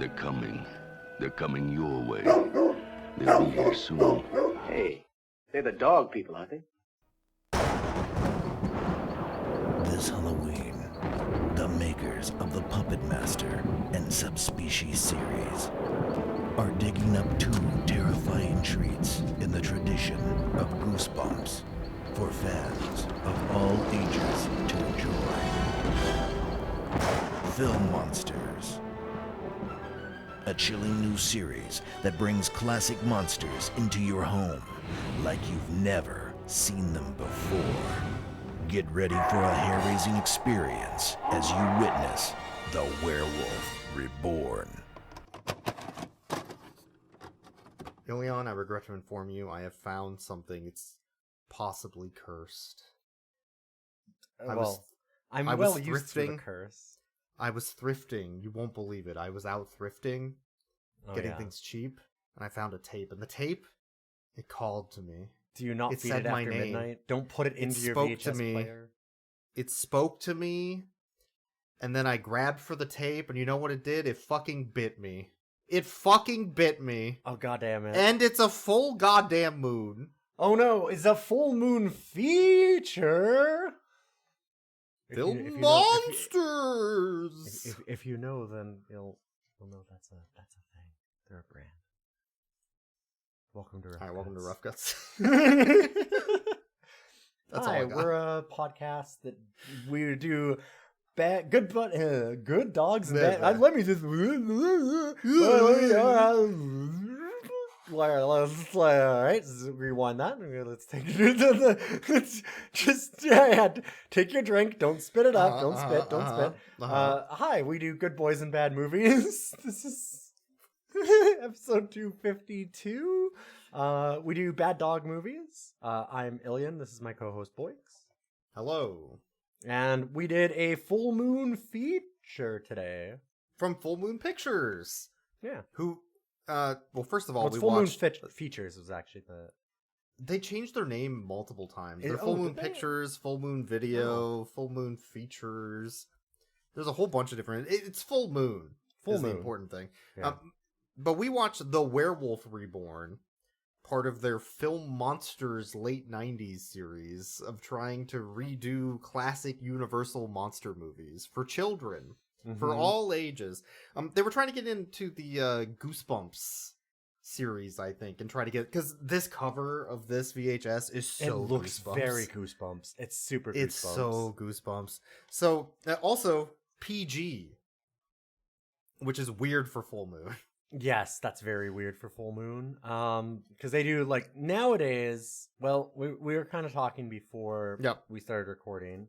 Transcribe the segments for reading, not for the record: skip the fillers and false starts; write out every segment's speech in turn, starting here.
They're coming. They're coming your way. They'll be here soon. Hey, they're the dog people, aren't they? This Halloween, the makers of the Puppet Master and Subspecies series are digging up two terrifying treats in the tradition of Goosebumps for fans of all ages to enjoy. Filmonsters. A chilling new series that brings classic monsters into your home like you've never seen them before. Get ready for a hair-raising experience as you witness the Werewolf Reborn. Ilion, I regret to inform you, I have found something. It's possibly cursed. I'm I well was used to the thrifting. curse. I was thrifting. You won't believe it. I was out thrifting, getting things cheap, and I found a tape. And the tape, it called to me. Do you not It feed said it my after name. midnight? Don't put it into your spoke to VHS me. player. It spoke to me, and then I grabbed for the tape, and you know what it did? It fucking bit me. It fucking bit me. Oh, goddamn it. And it's a full goddamn moon. Oh no, it's a full moon feature! Filmonsters! If you know, then you'll know that's a thing. They're a brand. Welcome to Rough Alright, welcome to Guts. Rough Guts. That's all I Hi, got. we're a podcast that we do good dogs and bad. Let me just. Let's all right. Rewind that. Let's take it. Let's just take your drink. Don't spit it up. Don't spit. Don't spit. Hi, we do good boys and bad movies. This is episode 252. We do bad dog movies. I'm Ilian. This is my co-host Boix. Hello. And we did a full moon feature today. From Full Moon Pictures. Yeah. Who, well, first of all, Well, we Full watched... Moon Features was actually the... They changed their name multiple times. Is- They're Full oh, Moon did they? Pictures, Full Moon Video, Full Moon Features. There's a whole bunch of different... It's Full Moon. Full is Moon. the important thing. Yeah. But we watched The Werewolf Reborn, part of their Filmonsters late 90s series of trying to redo classic Universal monster movies for children, for all ages. They were trying to get into the Goosebumps series, I think, and try to get... Because this cover of this VHS is so It looks Goosebumps. very Goosebumps. It's super Goosebumps. It's so Goosebumps. So, also, PG, which is weird for Full Moon. Yes, that's very weird for Full Moon. Because they do, like, nowadays... Well, we were kind of talking before we started recording.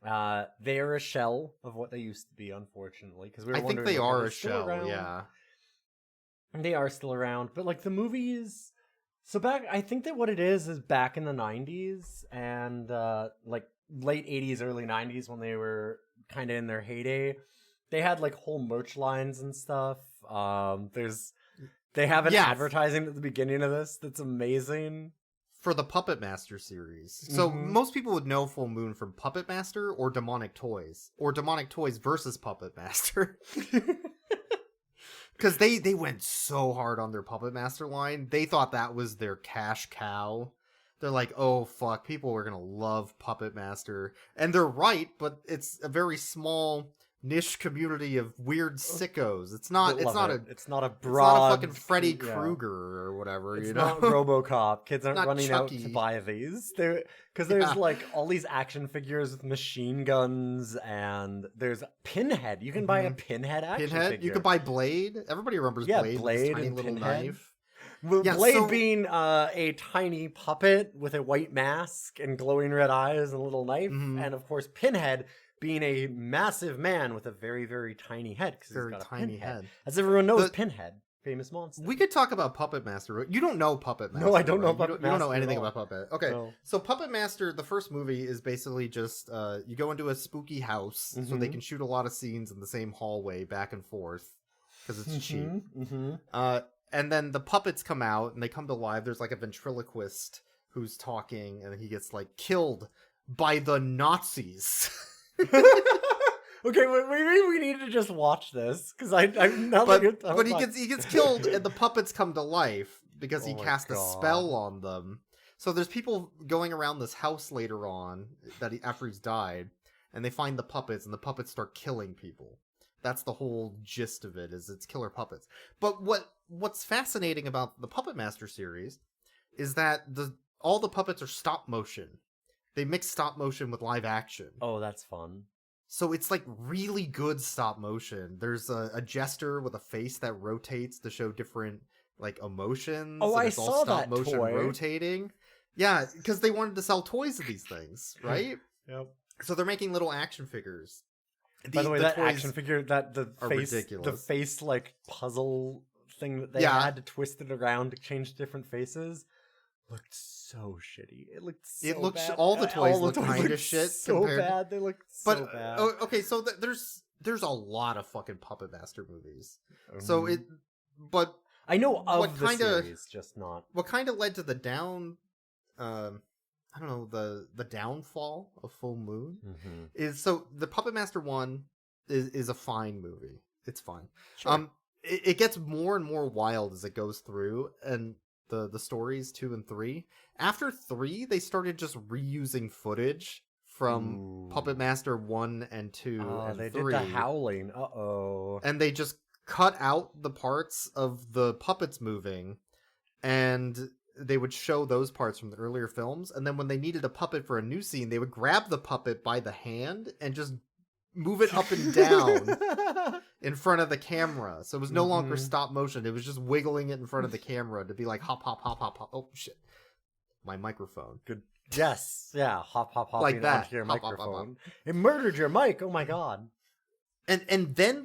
They are a shell of what they used to be, unfortunately. Because I think they are a shell, yeah. They are still around, but like the movies. So I think that what it is back in the 90s and like late 80s, early 90s when they were kind of in their heyday, they had like whole merch lines and stuff. They have an advertising at the beginning of this that's amazing. For the Puppet Master series. So most people would know Full Moon from Puppet Master or Demonic Toys. Or Demonic Toys versus Puppet Master. Because they went so hard on their Puppet Master line. They thought that was their cash cow. They're like, oh fuck, people are gonna love Puppet Master. And they're right, but it's a very small niche community of weird sickos. It's not a broad fucking Freddy Krueger or whatever, it's you know? not RoboCop. Kids aren't Not running Chucky. out to buy these. Because there's like all these action figures with machine guns, and there's Pinhead. You can buy a Pinhead action figure. You could buy Blade. Everybody remembers Blade. With Blade his tiny and little Pinhead. knife. Blade being a tiny puppet with a white mask and glowing red eyes and a little knife, and of course Pinhead being a massive man with a very, very tiny head. Very he's got tiny a head. As everyone knows, Pinhead, famous monster. We could talk about Puppet Master. You don't know Puppet Master. No, I don't know right? Puppet You don't know Master at anything all. about Puppet. Okay, No. so Puppet Master, the first movie is basically just you go into a spooky house so they can shoot a lot of scenes in the same hallway back and forth because it's cheap. And then the puppets come out and they come to life. There's like a ventriloquist who's talking and he gets like killed by the Nazis. Okay, maybe we need to just watch this because I'm not. But he gets killed, and the puppets come to life because he Oh my cast a God. spell on them. So there's people going around this house later on after he's died, and they find the puppets, and the puppets start killing people. That's the whole gist of it, is it's killer puppets. But what's fascinating about the Puppet Master series is that all the puppets are stop motion. They mix stop motion with live action. Oh, that's fun. So it's like really good stop motion. There's a jester with a face that rotates to show different like emotions. Oh, and I it's all saw stop that motion toy. rotating. Yeah, because they wanted to sell toys of these things, right? Yep. So they're making little action figures. By the way, that toys action figure, the are face, ridiculous. the face like puzzle thing that they Yeah. had to twist it around to change different faces, looked so shitty. It looked so It looks bad. all the toys look toys kind of looked shit so compared. bad. They looked But so bad. okay, so there's a lot of fucking Puppet Master movies. So but I know of what the kinda- series, just not. what kind of led to the I don't know, the downfall of Full Moon Mm-hmm. is, so the Puppet Master 1 is a fine movie. It's fine. Sure. It gets more and more wild as it goes through, and the stories 2 and 3. After 3, they started just reusing footage from Puppet Master 1 and 2 and they 3. did the howling. Uh-oh. And they just cut out the parts of the puppets moving, and they would show those parts from the earlier films, and then when they needed a puppet for a new scene, they would grab the puppet by the hand and just move it up and down in front of the camera. So it was no longer stop motion. It was just wiggling it in front of the camera to be like hop, hop, hop, hop, hop. Oh, shit. My microphone. Good. Yes. Yeah. Hop, hop, hop. Like that. Onto your Hop, hop, hop, microphone. It murdered your mic. Oh my god. And then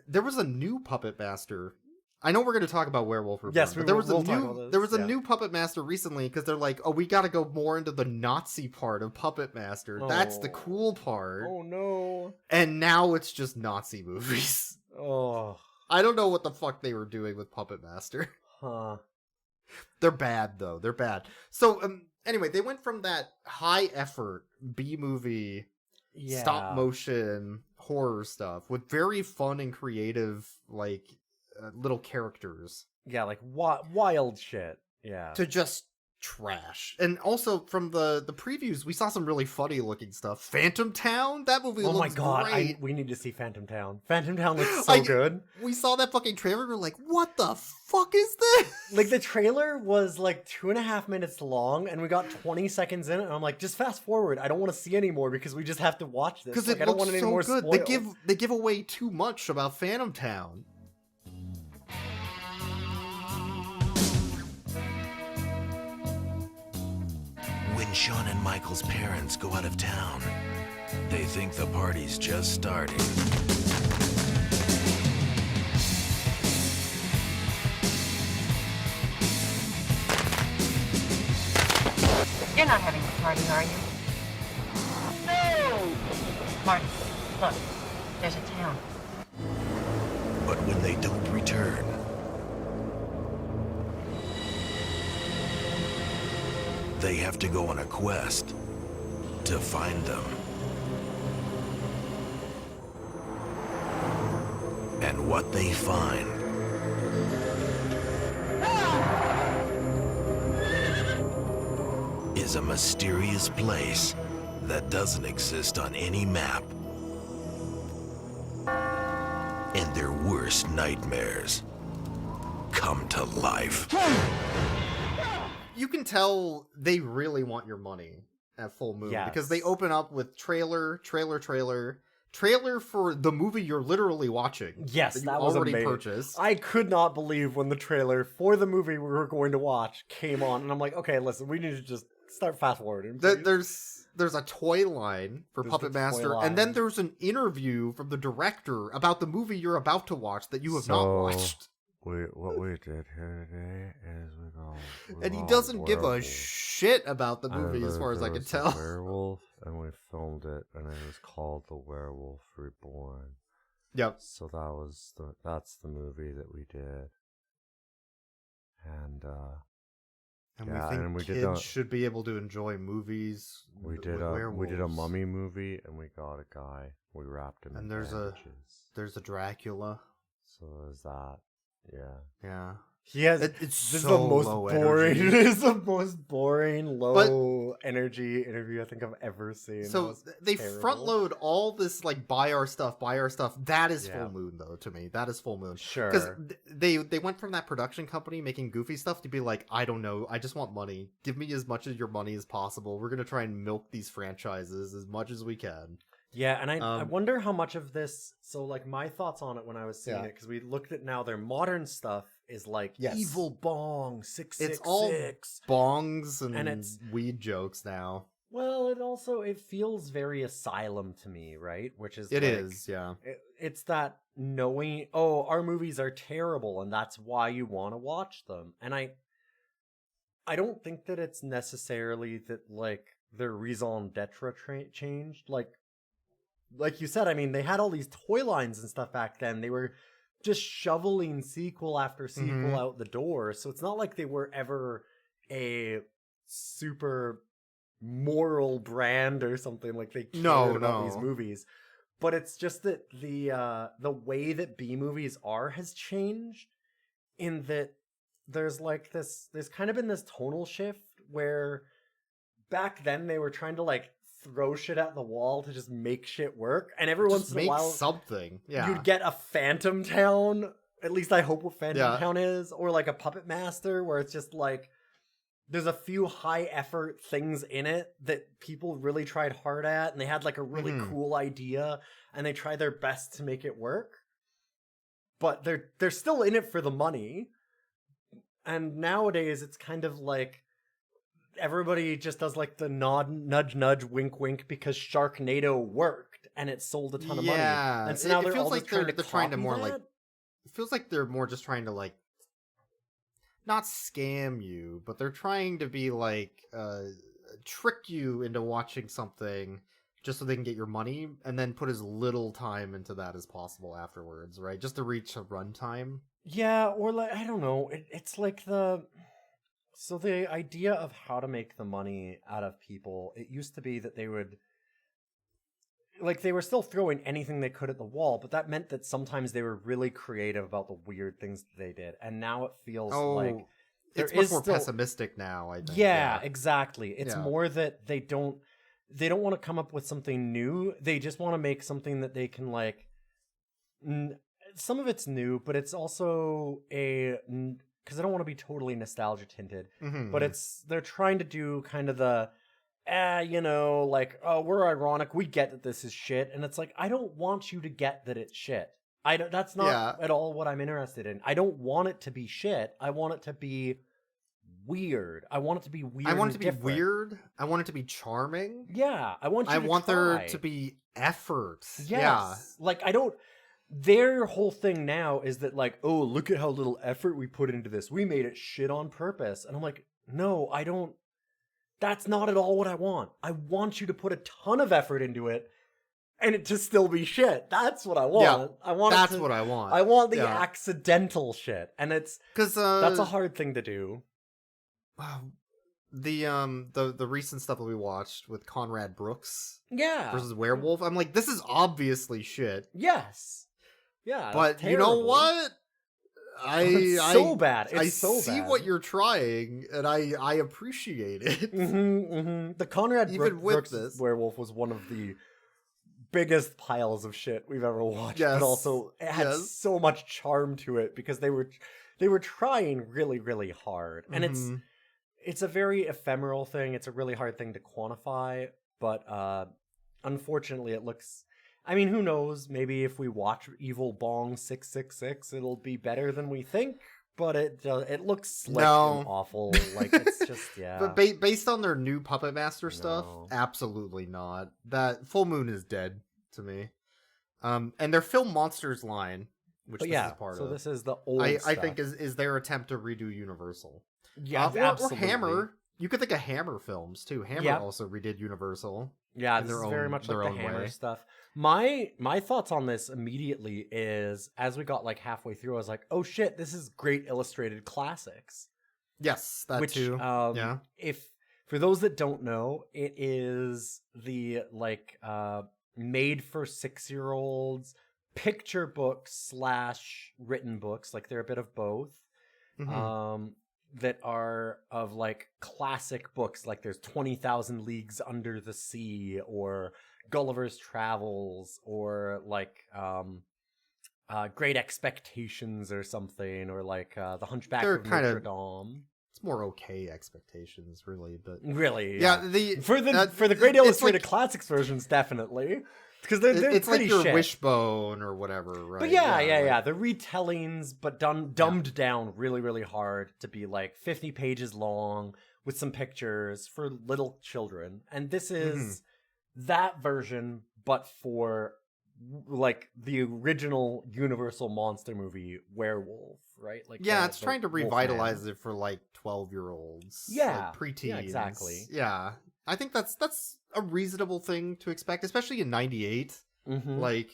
there was a new Puppet Master. I know we're going to talk about Werewolf Reborn, Yes, but there was we'll talk about this, there was a yeah. new Puppet Master recently because they're like, oh, we got to go more into the Nazi part of Puppet Master. That's the Oh. cool part. Oh no. And now it's just Nazi movies. Oh. I don't know what the fuck they were doing with Puppet Master. Huh. They're bad though. They're bad. So anyway, they went from that high effort B movie Yeah. stop motion horror stuff with very fun and creative like little characters Yeah, like wild shit. Yeah. to just trash. And also from the previews we saw some really funny looking stuff. Phantom Town, that movie Oh looks my god, great. we need to see Phantom Town. Phantom Town looks so good. We saw that fucking trailer and we're like, what the fuck is this? Like, the trailer was like 2.5 minutes long, and we got 20 seconds in it, and I'm like, just fast forward. I don't want to see any more because we just have to watch this. Because Like, it I don't looks want any so more good. spoiled. They give away too much about Phantom Town. When Sean and Michael's parents go out of town, they think the party's just starting. You're not having a party, are you? No! Marty, look. There's a town. But when they don't return, they have to go on a quest to find them. And what they find is a mysterious place that doesn't exist on any map. And their worst nightmares come to life. You can tell they really want your money at Full Moon because they open up with trailer for the movie you're literally watching. Yes, that you that was already amazing. purchased. I could not believe when the trailer for the movie we were going to watch came on, and I'm like, okay, listen, we need to just start fast forwarding. There's a toy line for There's Puppet the toy Master, line. and then there's an interview from the director about the movie you're about to watch that you have not watched. What we did here today is And he doesn't give a shit about the movie as far as I can tell. Werewolf, and we filmed it, and it was called The Werewolf Reborn. Yep. So that's the movie that we did, and And Yeah, we think and we did kids a- should be able to enjoy movies. We with did a werewolves. mummy movie, and we got a guy. We wrapped him And in there's bandages. a Dracula. So there's that. Yeah. Yeah. He has. It's This is so the most low boring. energy. It is the most boring, low energy interview I think I've ever seen. That So was they terrible. front load all this like buy our stuff. That is Yeah. full moon though to me. That is full moon. Sure. Because they went from that production company making goofy stuff to be like, I don't know, I just want money. Give me as much of your money as possible. We're gonna try and milk these franchises as much as we can. Yeah, and I Um, wonder how much of this. So, like, my thoughts on it when I was seeing Yeah. it, because we looked at now their modern stuff is like Yes. Evil Bong 666. It's all bongs and, And it's- weed jokes now. Well, it feels very Asylum to me, right? Which is It like, is, yeah. It's that knowing, oh, our movies are terrible, and that's why you want to watch them. And I don't think that it's necessarily that like their raison d'etre changed. Like you said, I mean, they had all these toy lines and stuff back then. They were just shoveling sequel after sequel Mhm. out the door. So it's not like they were ever a super moral brand or something, like they cared about these no. movies. But it's just that the way that B movies are has changed, in that there's kind of been this tonal shift where back then they were trying to like throw shit at the wall to just make shit work, and every once Just in a make while something. Yeah. you'd get a Phantom Town. At least I hope what Phantom Yeah. Town is, or like a Puppet Master, where it's just like there's a few high effort things in it that people really tried hard at, and they had like a really Mhm. cool idea, and they tried their best to make it work. But they're still in it for the money. And nowadays it's kind of like everybody just does like the nod, nudge, nudge, wink, wink, because Sharknado worked and it sold a ton of money. Yeah. And so now It they're feels all like just trying they're to trying to copy more that. like it feels like they're more just trying to like not scam you, but they're trying to be like trick you into watching something just so they can get your money and then put as little time into that as possible afterwards, right? Just to reach a runtime. Yeah, or like I don't know. It's like the idea of how to make the money out of people. It used to be that they would they were still throwing anything they could at the wall, but that meant that sometimes they were really creative about the weird things that they did. And now it feels like there it's much is more still pessimistic now, I think. Yeah, exactly. It's Yeah. more that they don't want to come up with something new. They just want to make something that they can like some of it's new, but it's also because I don't want to be totally nostalgia tinted, Mhm. but they're trying to do kind of the oh, we're ironic, we get that this is shit, and it's like, I don't want you to get that it's shit. That's not at all what I'm interested in. I don't want it to be shit. I want it to be weird. I want it to be weird. I want it to be different. weird. I want it to be charming. Yeah, I want there try. to be effort. Yes. Yeah. Like, I don't. Their whole thing now is that, like, oh, look at how little effort we put into this. We made it shit on purpose. And I'm like, no, I don't. That's not at all what I want. I want you to put a ton of effort into it and it to still be shit. That's what I want. Yeah, I want that's what I want. I want the Yeah. accidental shit. And it's Because that's a hard thing to do. The recent stuff that we watched with Conrad Brooks Yeah. versus Werewolf, I'm like, this is obviously shit. Yes. Yeah. But you know terrible. what? It's so bad. It's I so see bad. what you're trying, and I appreciate it. The Conrad Even with Brooks this. Werewolf was one of the biggest piles of shit we've ever watched. Yes. But also it had Yes. so much charm to it because they were trying really, really hard. And Mhm. it's a very ephemeral thing. It's a really hard thing to quantify, but unfortunately it looks, I mean, who knows? Maybe if we watch Evil Bong 666, it'll be better than we think. But it looks slick No. and awful. Like, it's just, yeah. But based on their new Puppet Master stuff, No. absolutely not. That Full Moon is dead to me. And their Filmonsters line, which But this yeah, is part so of, this is the old I stuff. think is their attempt to redo Universal. Yeah, or absolutely. Hammer. You could think of Hammer films too. Hammer Yeah. also redid Universal. Yeah, in this their is very own- much their like the own Hammer way. stuff. My thoughts on this immediately is, as we got like halfway through, I was like, oh shit, this is great illustrated classics. Yes, that which, too. Yeah. If for those that don't know, it is the made for 6-year-olds picture books / written books, like they're a bit of both. Mhm. That are of like classic books, like there's 20,000 Leagues Under the Sea, or Gulliver's Travels, or like Great Expectations or something, or like The Hunchback They're of kind Notre of Dame. It's more okay expectations, really, but Really, yeah. For the Great Illustrated Classics versions, definitely, because they're it's pretty like your shit. Wishbone or whatever, right? But yeah, like- the retellings, but dumbed down really, really hard to be like 50 pages long with some pictures for little children. And this is that version, but for like the original Universal monster movie, Werewolf, right? Like Yeah, it's trying to revitalize Wolfman. it for like 12-year-olds, Yeah, like preteens. yeah, exactly. Yeah, I think that's a reasonable thing to expect, especially in '98. Mhm. Like,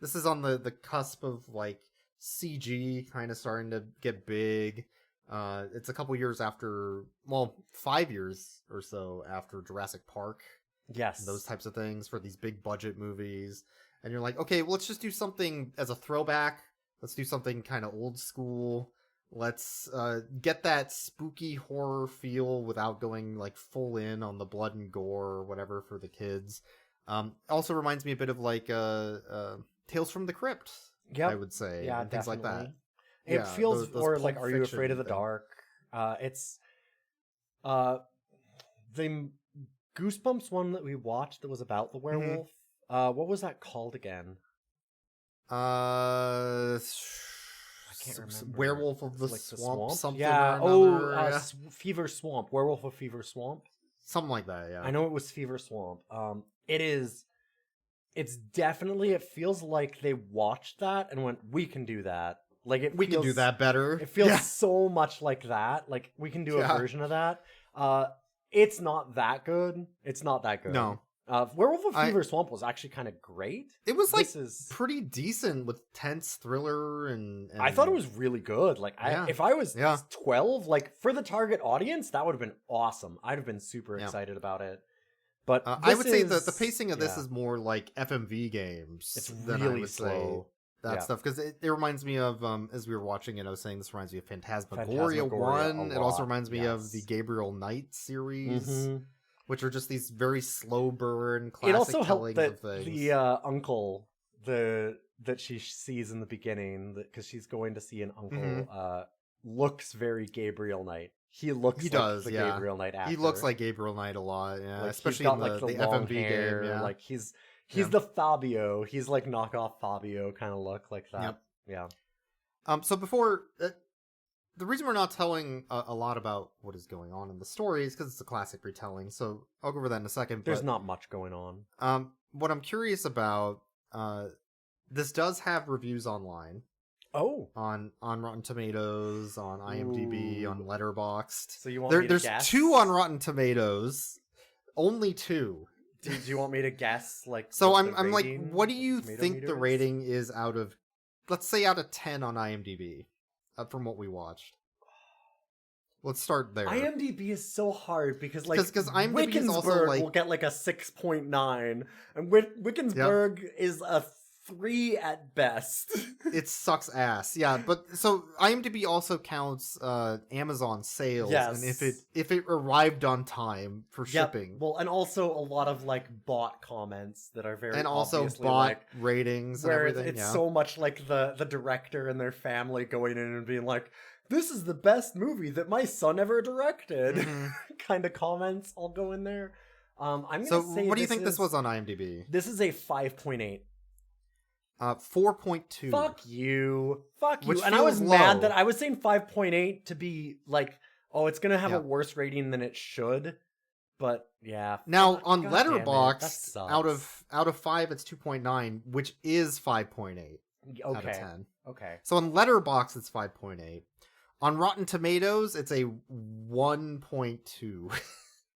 this is on the cusp of like CG kind of starting to get big. It's a couple years after, well, 5 years or so after Jurassic Park. Yes. Those types of things for these big budget movies. And you're like, okay, well, let's just do something as a throwback. Let's do something kind of old school. Let's get that spooky horror feel without going like full in on the blood and gore or whatever for the kids. Also reminds me a bit of like Tales from the Crypt, I would say, Yeah, and things like that. It Yeah, feels, those or Pulp like, Are You Afraid of the Fiction Dark? It's the Goosebumps one that we watched that was about the werewolf. What was that called again? I can't remember. Werewolf of the Like Swamp, something Yeah. or another. Fever Swamp. Werewolf of Fever Swamp. Something like that, yeah. I know it was Fever Swamp. It is. It's definitely. It feels like they watched that and went, "We can do that." Like we can do that better. It feels Yeah. so much like that. Like we can do a Yeah. version of that. It's not that good. It's not that good. No. Werewolf of Fever Swamp was actually kind of great. It was like This is pretty decent with tense thriller and I thought it was really good. Like if I was 12, like for the target audience, that would have been awesome. I'd have been super excited about it. But I would say that the pacing of this is more like FMV games. It's than really I would slow. Say that stuff, because it reminds me of as we were watching it, I was saying this reminds me of Phantasmagoria 1. It also reminds me of the Gabriel Knight series, which are just these very slow burn classic it also helped tellings that of things. the uncle that she sees in the beginning, because she's going to see an uncle, looks very Gabriel Knight. He does, the Gabriel Knight actor. He looks like Gabriel Knight a lot, yeah. Like, especially got, in like, the long FMV hair, game. Yeah. Like he's the Fabio. He's like knockoff Fabio kind of look like that. Yep. Yeah. So before the reason we're not telling a lot about what is going on in the story is because it's a classic retelling. So I'll go over that in a second. There's not much going on. What I'm curious about, this does have reviews online. Oh, on Rotten Tomatoes, on IMDb, on Letterboxd. So you want me to there's guess? 2 on Rotten Tomatoes, only 2. Do you want me to guess? Like, so what I'm the like, rating, what do you tomato think meter the is? rating is out of, let's say out of 10 on IMDb, from what we watched? Let's start there. IMDb is so hard because like IMDb is also Wickensburg like will get like a 6.9, and Wickensburg is a 3 at best. It sucks ass. Yeah, but so IMDb also counts Amazon sales, and if it arrived on time for shipping. Well, and also a lot of like bot comments that are very and also obviously, bot like, ratings and where everything. it's so much like the director and their family going in and being like, "This is the best movie that my son ever directed." Kind of comments all go in there. I'm gonna say, what do you think this was on IMDb? This is a 5.8. 4.2. Fuck you. Which And I was feels mad low. that I was saying 5.8 to be like, oh, it's gonna have Yeah. a worse rating than it should. But yeah. Now fuck, on God damn it, that Letterboxd, sucks. out of 5, it's 2.9, which is 5.8 out of 10. Okay. So on Letterboxd, it's 5.8. On Rotten Tomatoes, it's a 1.2.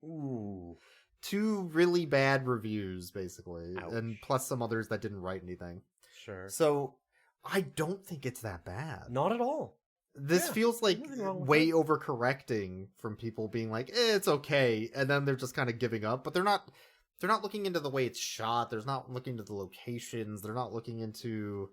Ooh. 2 really bad reviews, basically, Ouch. and plus some others that didn't write anything. Sure. So I don't think it's that bad. Not at all. This Yeah, feels like nothing wrong with way overcorrecting from people being like, it's okay, and then they're just kind of giving up. But they're not looking into the way it's shot. They're not looking into the locations. They're not looking into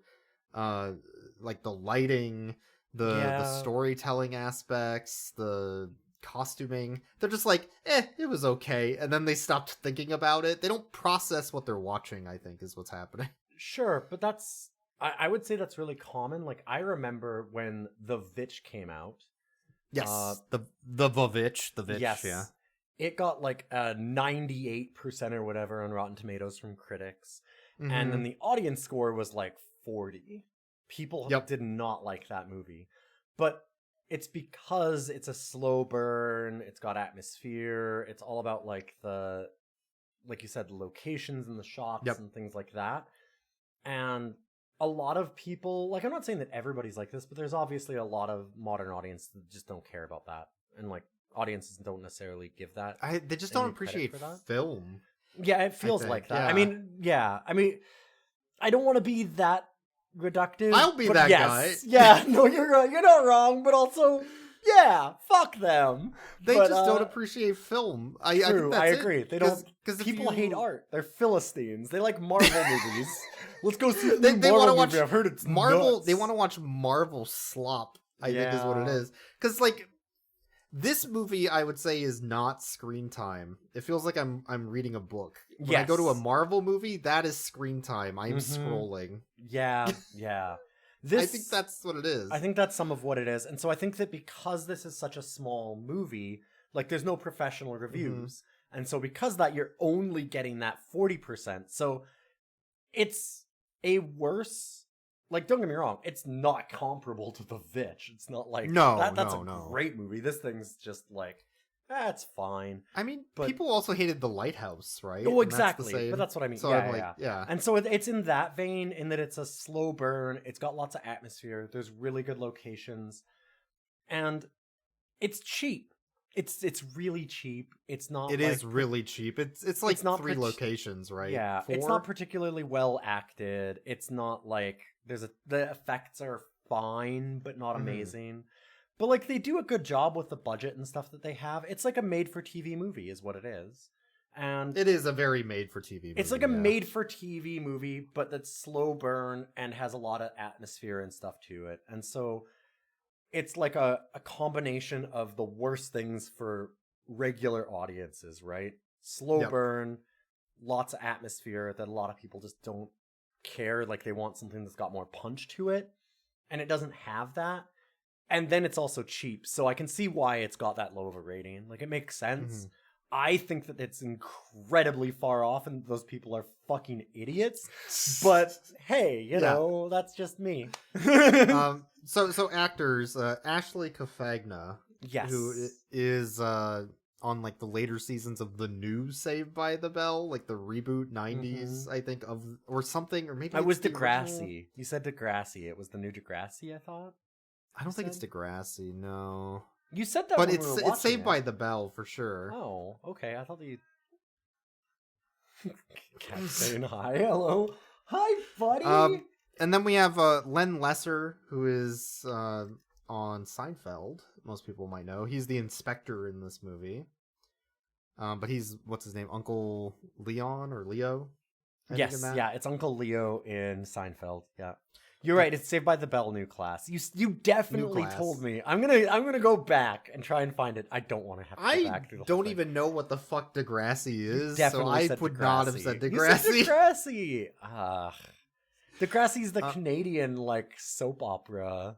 like the lighting, the storytelling aspects, the costuming. They're just like, it was okay, and then they stopped thinking about it. They don't process what they're watching, I think, is what's happening. Sure, but that's I would say that's really common. Like, I remember when The Vitch came out. Yes, the Vitch, Yes, yeah. It got like a 98% or whatever on Rotten Tomatoes from critics. Mm-hmm. And then the audience score was like 40. People did not like that movie. But it's because it's a slow burn, it's got atmosphere, it's all about like you said, the locations and the shots and things like that. And a lot of people, like, I'm not saying that everybody's like this, but there's obviously a lot of modern audience that just don't care about that. And like, audiences don't necessarily give that. They just don't appreciate film. Yeah, it feels like that. Yeah. I mean, I don't want to be that reductive. I'll be that guy. Yeah, no, you're right. You're not wrong, but also, yeah, fuck them. They just don't appreciate film. I agree. They don't. Because people hate art. They're Philistines. They like Marvel movies. Let's go see the they Marvel want to movie. watch I've heard it's Marvel. nuts. They want to watch Marvel slop. I think is what it is. Because like this movie, I would say, is not screen time. It feels like I'm reading a book. When I go to a Marvel movie, that is screen time. I'm scrolling. Yeah. I think that's what it is. I think that's some of what it is. And so I think that because this is such a small movie, like, there's no professional reviews. And so because of that, you're only getting that 40%. So it's a worse, like, don't get me wrong, it's not comparable to The Vitch. It's not like, that's a great movie. This thing's just like, that's fine. I mean, people also hated The Lighthouse, right? Oh, exactly. But that's what I mean. So yeah. And so it's in that vein, in that it's a slow burn. It's got lots of atmosphere. There's really good locations. And it's cheap. It's really cheap. It's not. It is really cheap. It's like not 3 locations, right? Yeah. 4? It's not particularly well acted. It's not like the effects are fine, but not amazing. But like, they do a good job with the budget and stuff that they have. It's like a made-for-TV movie, is what it is. And it is a very made-for-TV movie. It's like a made-for-TV movie, but that's slow burn and has a lot of atmosphere and stuff to it. And so it's like a combination of the worst things for regular audiences, right? Slow burn, lots of atmosphere that a lot of people just don't care. Like, they want something that's got more punch to it. And it doesn't have that. And then it's also cheap, so I can see why it's got that low of a rating. Like, it makes sense. I think that it's incredibly far off, and those people are fucking idiots. But hey, you know, that's just me. So actors, Ashley Kafagna, who is on like the later seasons of the new Saved by the Bell, like the reboot 90s, I think, or something, or maybe it was Degrassi. You said Degrassi. It was the new Degrassi, I thought. I don't think it's Degrassi, no. You said that, but when it's we were it's Saved it. by the Bell for sure. Oh, okay. I thought you. Cat saying hi, hello, hi, buddy. And then we have Len Lesser, who is on Seinfeld. Most people might know he's the inspector in this movie. But he's what's his name, Uncle Leon or Leo? Yes, yeah, it's Uncle Leo in Seinfeld. Yeah. You're right. It's Saved by the Bell new class. You definitely told me. I'm gonna go back and try and find it. I don't want to have to go back through the whole thing. Even know what the fuck Degrassi is. Definitely so I would not have said Degrassi. You said Degrassi. Degrassi's the Canadian like soap opera.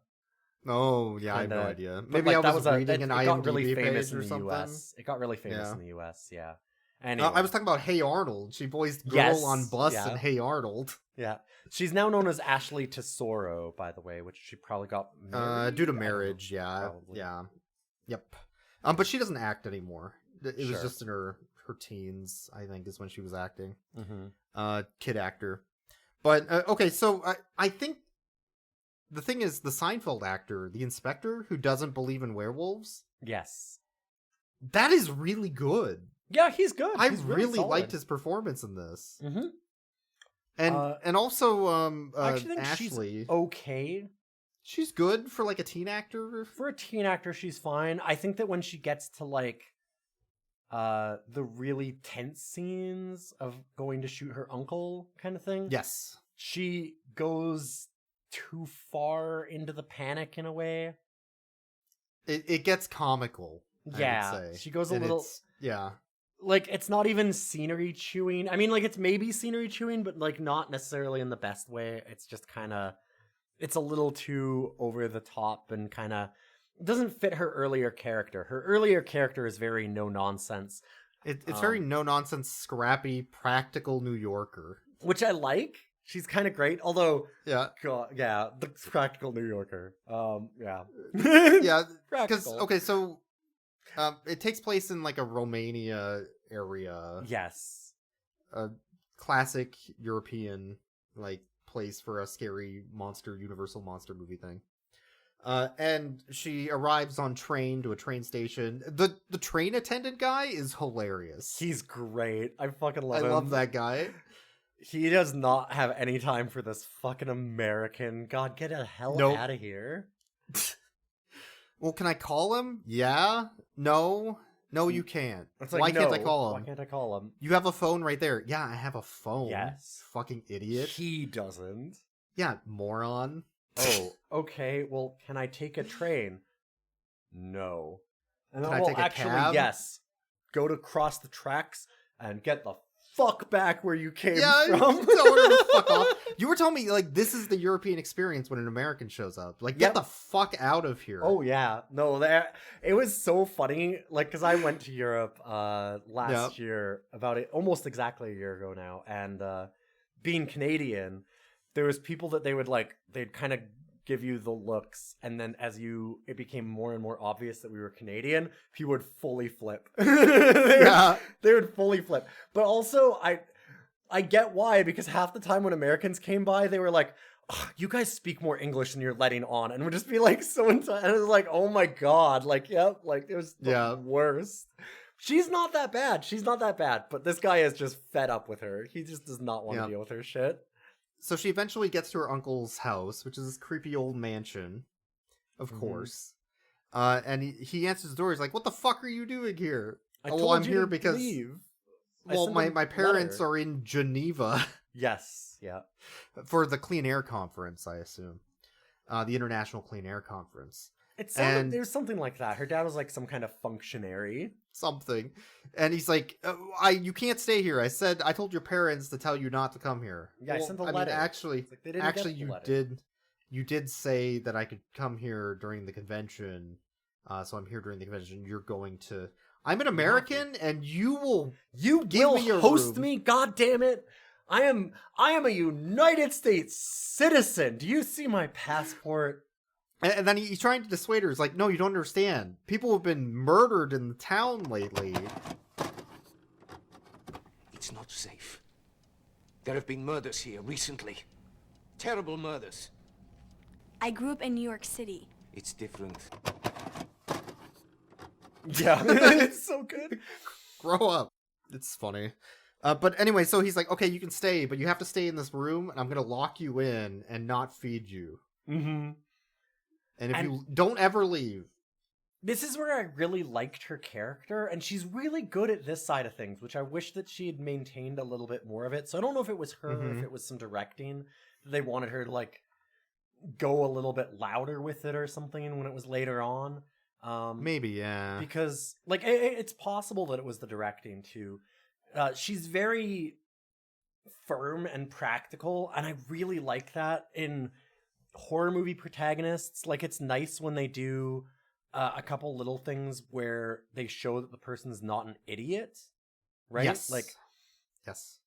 Oh yeah, I have no idea. Maybe like, I was reading an IMDb page or something. US. It got really famous in the US. Yeah. Anyway. I was talking about Hey Arnold. She voiced Girl on Bus and Hey Arnold. Yeah. She's now known as Ashley Tesoro, by the way, which she probably got married. Due to marriage, probably. Yeah. Yep. But she doesn't act anymore. It was just in her teens, I think, is when she was acting. Kid actor. But, okay, so I think the thing is, the Seinfeld actor, the inspector, who doesn't believe in werewolves. Yes. That is really good. Yeah, he's good. I he's really liked his performance in this. And also, I actually think Ashley. she's okay. She's good for like a teen actor. For a teen actor, she's fine. I think that when she gets to like the really tense scenes of going to shoot her uncle kind of thing, Yes. she goes too far into the panic in a way. It gets comical. Yeah, I would say. she goes a And little. Yeah. Like, it's not even scenery chewing. I mean, like, it's maybe scenery chewing, but like not necessarily in the best way. It's just kind of, it's a little too over the top and kind of doesn't fit her earlier character. Her earlier character is very no nonsense. It's very no nonsense, scrappy, practical New Yorker. Which I like. She's kind of great, although Yeah. God, yeah, the practical New Yorker. Yeah. Yeah, because Practical. okay, so it takes place in like a Romania area, Yes. a classic European like place for a scary monster, universal monster movie thing. And she arrives on train to a train station. The train attendant guy is hilarious. He's great. I fucking love I him. love that guy. He does not have any time for this fucking American. God, get the hell Nope. out of here. Well, can I call him? Yeah. No, you can't. It's Why can't I no, call Why him? can't I call him? You have a phone right there. Yeah, I have a phone. Yes. Fucking idiot. He doesn't. Yeah, moron. Oh, okay. Well, can I take a train? No. And Can then, I well, take a actually, cab? yes. Go to cross the tracks and get the fuck back where you came Yeah, from. tell her to fuck off. You were telling me like this is the European experience when an American shows up. Like, get Yep. the fuck out of here. Oh yeah, no, it was so funny. Like, because I went to Europe last year, about it almost exactly a year ago now, and being Canadian, there was people that they'd kind of give you the looks, and then it became more and more obvious that we were Canadian, people would fully flip. They would fully flip. But also, I get why, because half the time when Americans came by, they were like, "Ugh, you guys speak more English than you're letting on," and would just be like so intense. And it was like, oh my god, like, yep, like it was the worst. She's not that bad. But this guy is just fed up with her. He just does not want to deal with her shit. So she eventually gets to her uncle's house, which is this creepy old mansion, of course. And he answers the door. He's like, "What the fuck are you doing here?" I'm here because leave. well, my parents are in Geneva Yes, yeah. for the Clean Air Conference, I assume. The International Clean Air Conference. It sounded, there's something like that. Her dad was like some kind of functionary. Something. And he's like, you can't stay here. I told your parents to tell you not to come here. Yeah, I sent a letter. Mean, actually, It's like they didn't get the you letter. did say that I could come here during the convention. So I'm here during the convention. You're going to. I'm an American, and you will give me your host room. me. God damn it! I am a United States citizen. Do you see my passport? And then he's trying to dissuade her. He's like, "No, you don't understand. People have been murdered in the town lately." It's not safe. There have been murders here recently. Terrible murders. I grew up in New York City. It's different. Yeah, it's so good. Grow up. It's funny. But anyway, so he's like, "Okay, you can stay, but you have to stay in this room, and I'm going to lock you in and not feed you. Mm-hmm. And if you don't ever leave." This is where I really liked her character, and she's really good at this side of things, which I wish that she had maintained a little bit more of it. So I don't know if it was her, or if it was some directing that they wanted her to like go a little bit louder with it or something when it was later on. Maybe, yeah. Because like it's possible that it was the directing too. She's very firm and practical, and I really like that in horror movie protagonists. Like, it's nice when they do a couple little things where they show that the person's not an idiot, right? Yes. Like, yes.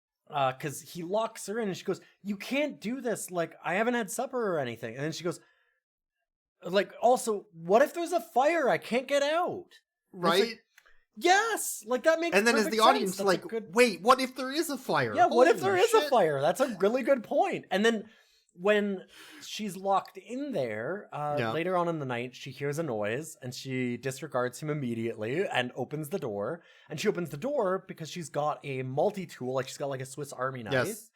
because he locks her in and she goes, "You can't do this. Like, I haven't had supper or anything." And then she goes, like, "Also, what if there's a fire? I can't get out." Right? Like, yes, like that makes. And then as perfect the audience, sense. That's like, a good... wait, what if there is a fire? Yeah, what if there Holy is a shit. fire? That's a really good point. And then when she's locked in there, later on in the night, she hears a noise and she disregards him immediately and opens the door. And she opens the door because she's got a multi-tool, like she's got like a Swiss Army knife. Yes.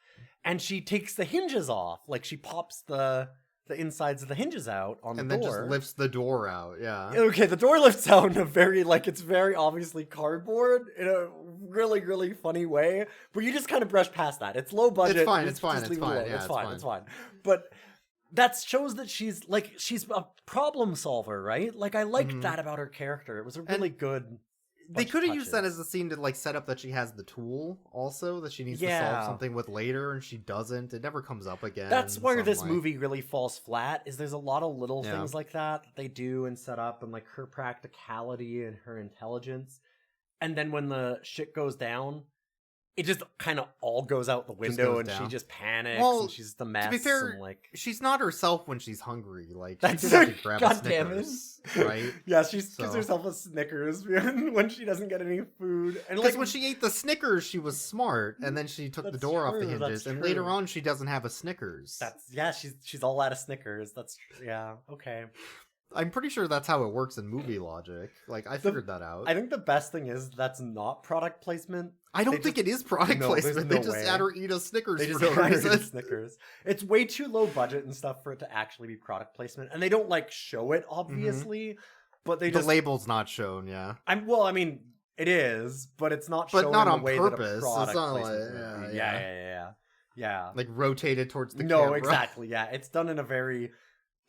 And she takes the hinges off, like she pops the the insides of the hinges out on and the then door. just lifts the door out. Yeah. Okay, the door lifts out in a very, like, it's very obviously cardboard in a really, really funny way, but you just kind of brush past that. It's low budget. It's fine, just- it's fine, just it's leave it fine, alone. yeah, it's it's fine, fine. it's fine. But that shows that she's a problem solver, right? Like, I liked that about her character. It was a really good... They bunch could of have used that touches. as a scene to like set up that she has the tool also that she needs to Yeah. solve something with later, and she doesn't. It never comes up again. That's where so I'm this like- movie really falls flat, is there's a lot of little Yeah. things like that they do and set up, and like her practicality and her intelligence. And then when the shit goes down, it just kind of all goes out the window, goes and she down. just panics, Well, and she's the mess. To be fair, and like she's not herself when she's hungry. Like that's she did have to grab a God damn it. Snickers, right? Yeah, she gives So- herself a Snickers when she doesn't get any food. And Because like when she ate the Snickers, she was smart, and then she took the That's door off the true, that's hinges, and later true. on she doesn't have a Snickers. she's all out of Snickers. That's okay. I'm pretty sure that's how it works in movie logic. Like I figured that out. I think the best thing is that's not product placement. I don't They think just- it is product No, there's placement. They no just way. had her eat a Snickers They just for no had her eat reason. Snickers. It's way too low budget and stuff for it to actually be product placement, and they don't like show it obviously, but they The just. label's not shown, yeah. I mean, it is, but it's not But shown not in on the way purpose. that a It's product not placement like- would be. yeah. Yeah. Like rotated towards the No, camera. exactly. Yeah, it's done in a very.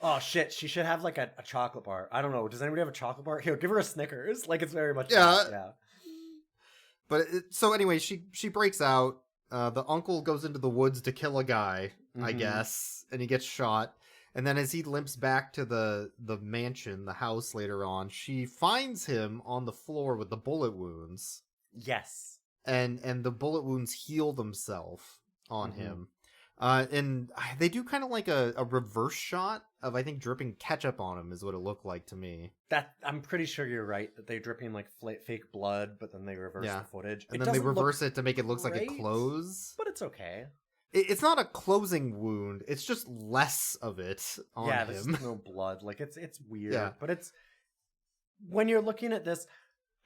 Oh shit! She should have like a chocolate bar. I don't know. Does anybody have a chocolate bar? Here, give her a Snickers. Like it's very much. Yeah. Yeah. But so anyway, she breaks out. The uncle goes into the woods to kill a guy, I Mhm. guess, and he gets shot. And then as he limps back to the mansion, the house later on, she finds him on the floor with the bullet wounds. Yes. And the bullet wounds heal themselves on Mhm. him. And they do kind of like a reverse shot of, I think, dripping ketchup on him is what it looked like to me. That I'm pretty sure you're right that they're dripping like fake blood, but then they reverse Yeah. the footage. And It then they doesn't look reverse it to make it look like it great, close. but it's okay. It's not a closing wound. It's just less of it on Yeah, there's him. no blood. Like it's weird, Yeah. but it's when you're looking at this.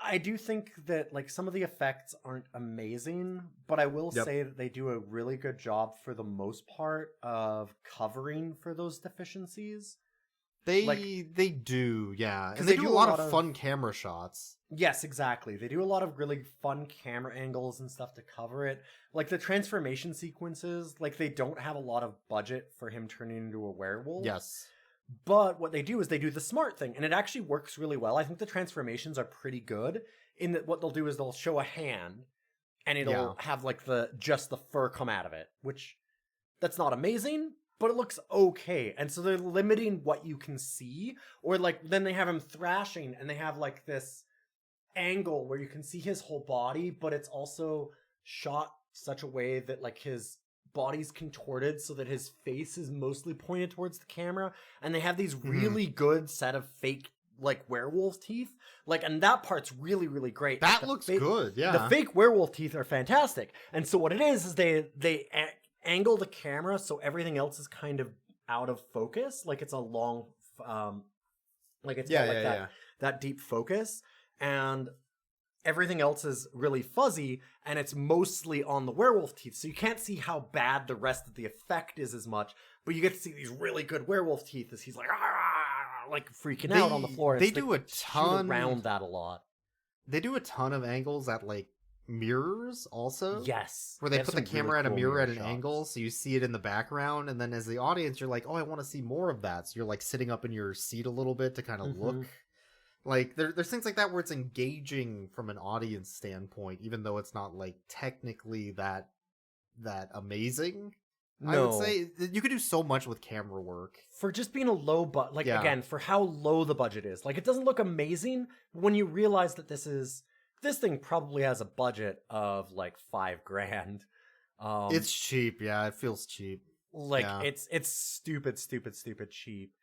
I do think that like some of the effects aren't amazing, but I will Yep. say that they do a really good job for the most part of covering for those deficiencies. They do, yeah. 'Cause And they do a lot of fun camera shots. Yes, exactly. They do a lot of really fun camera angles and stuff to cover it. Like the transformation sequences, like they don't have a lot of budget for him turning into a werewolf. Yes. But what they do is they do the smart thing, and it actually works really well. I think the transformations are pretty good in that what they'll do is they'll show a hand and it'll have like just the fur come out of it, which that's not amazing, but it looks okay. And so they're limiting what you can see, or like then they have him thrashing and they have like this angle where you can see his whole body, but it's also shot such a way that like his body's contorted so that his face is mostly pointed towards the camera, and they have these really good set of fake like werewolf teeth, like, and that part's really really great. That The looks fake- good, yeah. The fake werewolf teeth are fantastic, and so what it is they angle the camera so everything else is kind of out of focus, like it's a long like it's got like that deep focus, and everything else is really fuzzy, and it's mostly on the werewolf teeth, so you can't see how bad the rest of the effect is as much, but you get to see these really good werewolf teeth as he's like like freaking out on the floor. They It's do like, a ton shoot around that a lot. They do a ton of angles at like mirrors also. Yes, Where they have put the some really camera at a cool mirror at an shots. angle, so you see it in the background, and then as the audience, you're like, oh, I want to see more of that. So you're like sitting up in your seat a little bit to kind of look. Like there's things like that where it's engaging from an audience standpoint, even though it's not like technically that amazing. I would say you could do so much with camera work for just being a low budget. Like again, for how low the budget is. Like it doesn't look amazing when you realize that this thing probably has a budget of like $5,000. It's cheap, yeah. It feels cheap. Like Yeah. it's stupid cheap.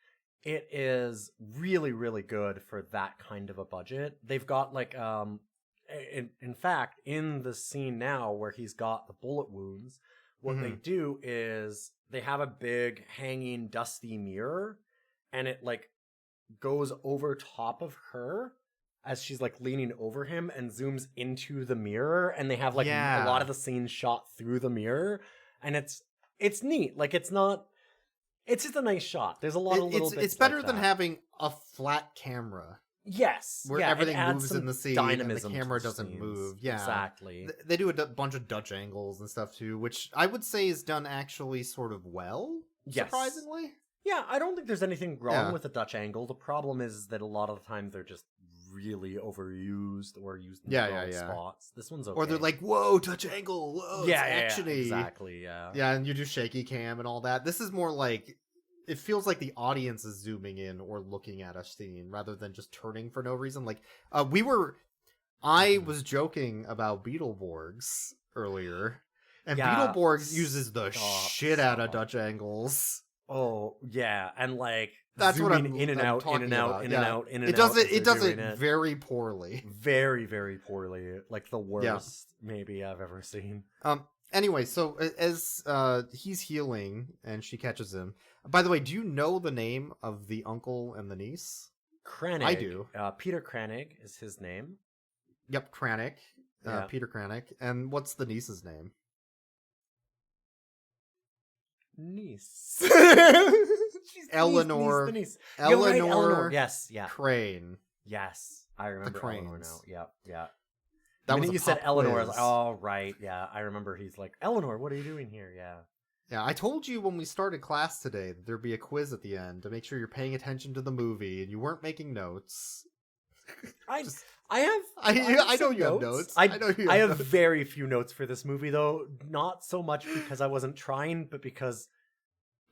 It is really really good for that kind of a budget. They've got like in fact in the scene now where he's got the bullet wounds, what they do is they have a big hanging dusty mirror, and it like goes over top of her as she's like leaning over him and zooms into the mirror, and they have like a lot of the scene shot through the mirror, and it's neat. Like it's It's just a nice shot. There's a lot of little bits. It's better like than that. having a flat camera. Yes, Where yeah, it everything adds moves some in the scene dynamism and the to camera the doesn't scenes. move. Yeah, exactly. They do a bunch of Dutch angles and stuff too, which I would say is done actually sort of well, Yes. surprisingly. Yeah, I don't think there's anything wrong Yeah. with the Dutch angle. The problem is that a lot of the time they're just really overused or used in the wrong spots. This one's okay. Or they're like, "Whoa, Dutch angle! Whoa, yeah, it's actiony." exactly, yeah. Yeah, and you do shaky cam and all that. This is more like it feels like the audience is zooming in or looking at a scene rather than just turning for no reason. Like I was joking about Beetleborgs earlier, and Yeah, Beetleborgs uses the shit out of stop. Dutch angles. Oh, yeah, and like That's what zooming I'm in and I'm out, in talking and out, about. in Yeah. and out, in and It does out. it. as It they're does doing it very poorly. very, very poorly. Like the worst maybe I've ever seen. Anyway, so as he's healing and she catches him. By the way, do you know the name of the uncle and the niece? Krennic. I do. Peter Krennic is his name. Yep, Kranich. Yeah. Peter Kranich. And what's the niece's name? Niece. She's Eleanor. The niece. You're right, Eleanor. Eleanor. Yes, yeah. Crane. Yes. I remember Eleanor Cranes. now. Yeah, yeah. That The was minute a you said pop Eleanor, I was quiz. like, oh, right, yeah. I remember he's like, Eleanor, what are you doing here? Yeah. Yeah, I told you when we started class today that there'd be a quiz at the end to make sure you're paying attention to the movie and you weren't making notes. I Just- have I know some you have notes. I know you I have notes. very few notes for this movie though, not so much because I wasn't trying, but because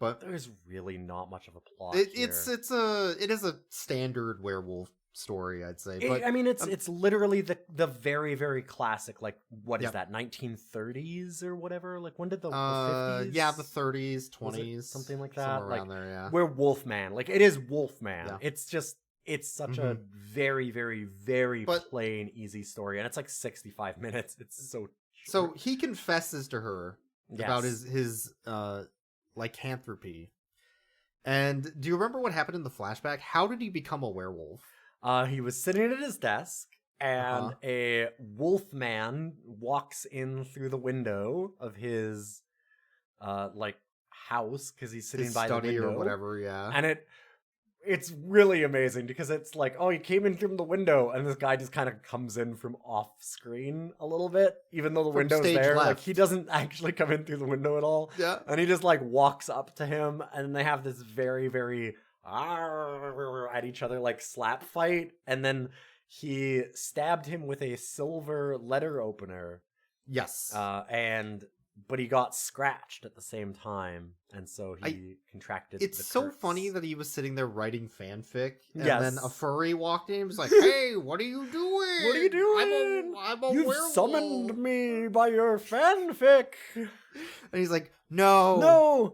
But there's really not much of a plot. it here. it is a standard werewolf story, I'd say. But I mean, it's literally the very, very classic, like, what is Yep. that, 1930s or whatever? Like, when did the 50s? yeah, the 30s, Was it 20s, something like that? somewhere Like, around there. Yeah, We're Wolfman. Like, it is Wolfman. Yeah. It's just, it's such a Mhm. very, very, very But- plain, easy story. And it's like 65 minutes. It's so so short. he confesses to her about Yes. his lycanthropy. And do you remember what happened in the flashback? How did he become a werewolf? He was sitting at his desk, and a wolf man walks in through the window of his, like, house, because he's sitting His by the study window. or whatever, yeah. And it's really amazing, because it's like, oh, he came in from the window, and this guy just kind of comes in from off screen a little bit, even though the From window's stage there. Like, left. he doesn't actually come in through the window at all. Yeah. And he just, like, walks up to him, and they have this very, very at each other, like, slap fight, and then he stabbed him with a silver letter opener, Yes. but he got scratched at the same time, and so he contracted It's the so curse. funny that he was sitting there writing fanfic, and Yes. then a furry walked in and was like, "Hey, what are you doing? What are you doing? I'm a You've werewolf." summoned me by your fanfic. And he's like, "No,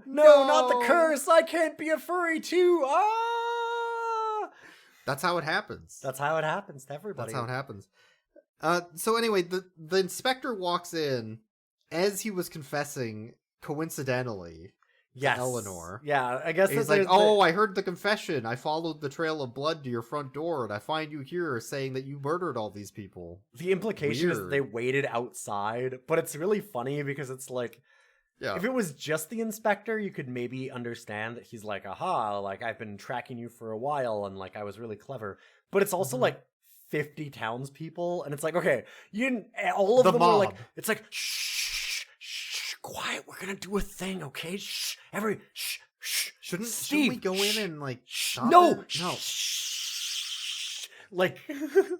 No, not the No. curse. I can't be a furry too. Ah! That's how it happens. That's how it happens to everybody. That's how it happens." So anyway, the inspector walks in as he was confessing, coincidentally. Yes. Eleanor. Yeah, I guess And he's that like, there's "Oh, I heard the confession. I followed the trail of blood to your front door, and I find you here saying that you murdered all these people." the implication is that Weird. they waited outside, but it's really funny because it's like, Yeah. if it was just the inspector, you could maybe understand that he's like, aha, like, I've been tracking you for a while, and like, I was really clever. But it's also Mhm. like 50 townspeople, and it's like, okay, you didn't, all of The them are like, mob. it's like, shh, quiet, we're gonna do a thing, okay? Shh, shh. Shouldn't Steve, we go shh, in and like shh, stop no, it? No. shh. Like,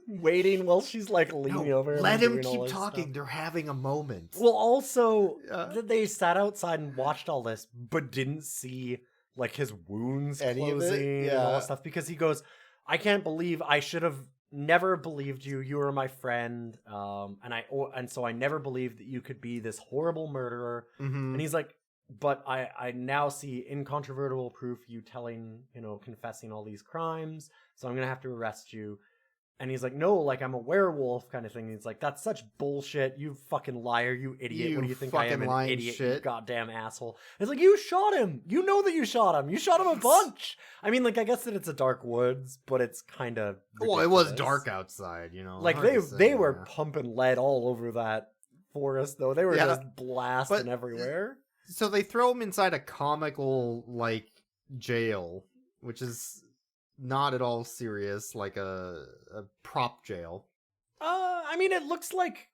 waiting while she's like leaning No, over him let and him doing all keep this talking. stuff. They're having a moment. Well, also, Yeah. they sat outside and watched all this, but didn't see, like, his wounds Any of it? closing and all Yeah. that stuff, because he goes, I can't believe I should have never believed you. You were my friend, and so I never believed that you could be this horrible murderer. Mhm. And he's like, but I now see incontrovertible proof you confessing all these crimes, so I'm gonna have to arrest you. And he's like, no, like, I'm a werewolf kind of thing. And he's like, that's such bullshit. You fucking liar, you idiot. You What do you think I am, fucking an lying idiot, you shit. goddamn asshole? It's like, you shot him. You know that you shot him. You shot him a bunch. I mean, like, I guess that it's a dark woods, but it's kind of Well, it was dark outside, you know. Like, hard to say, they were yeah. pumping lead all over that forest, though. They were Yeah, just blasting but- everywhere. So they throw him inside a comical, like, jail, which is not at all serious, like a prop jail. I mean, it looks like...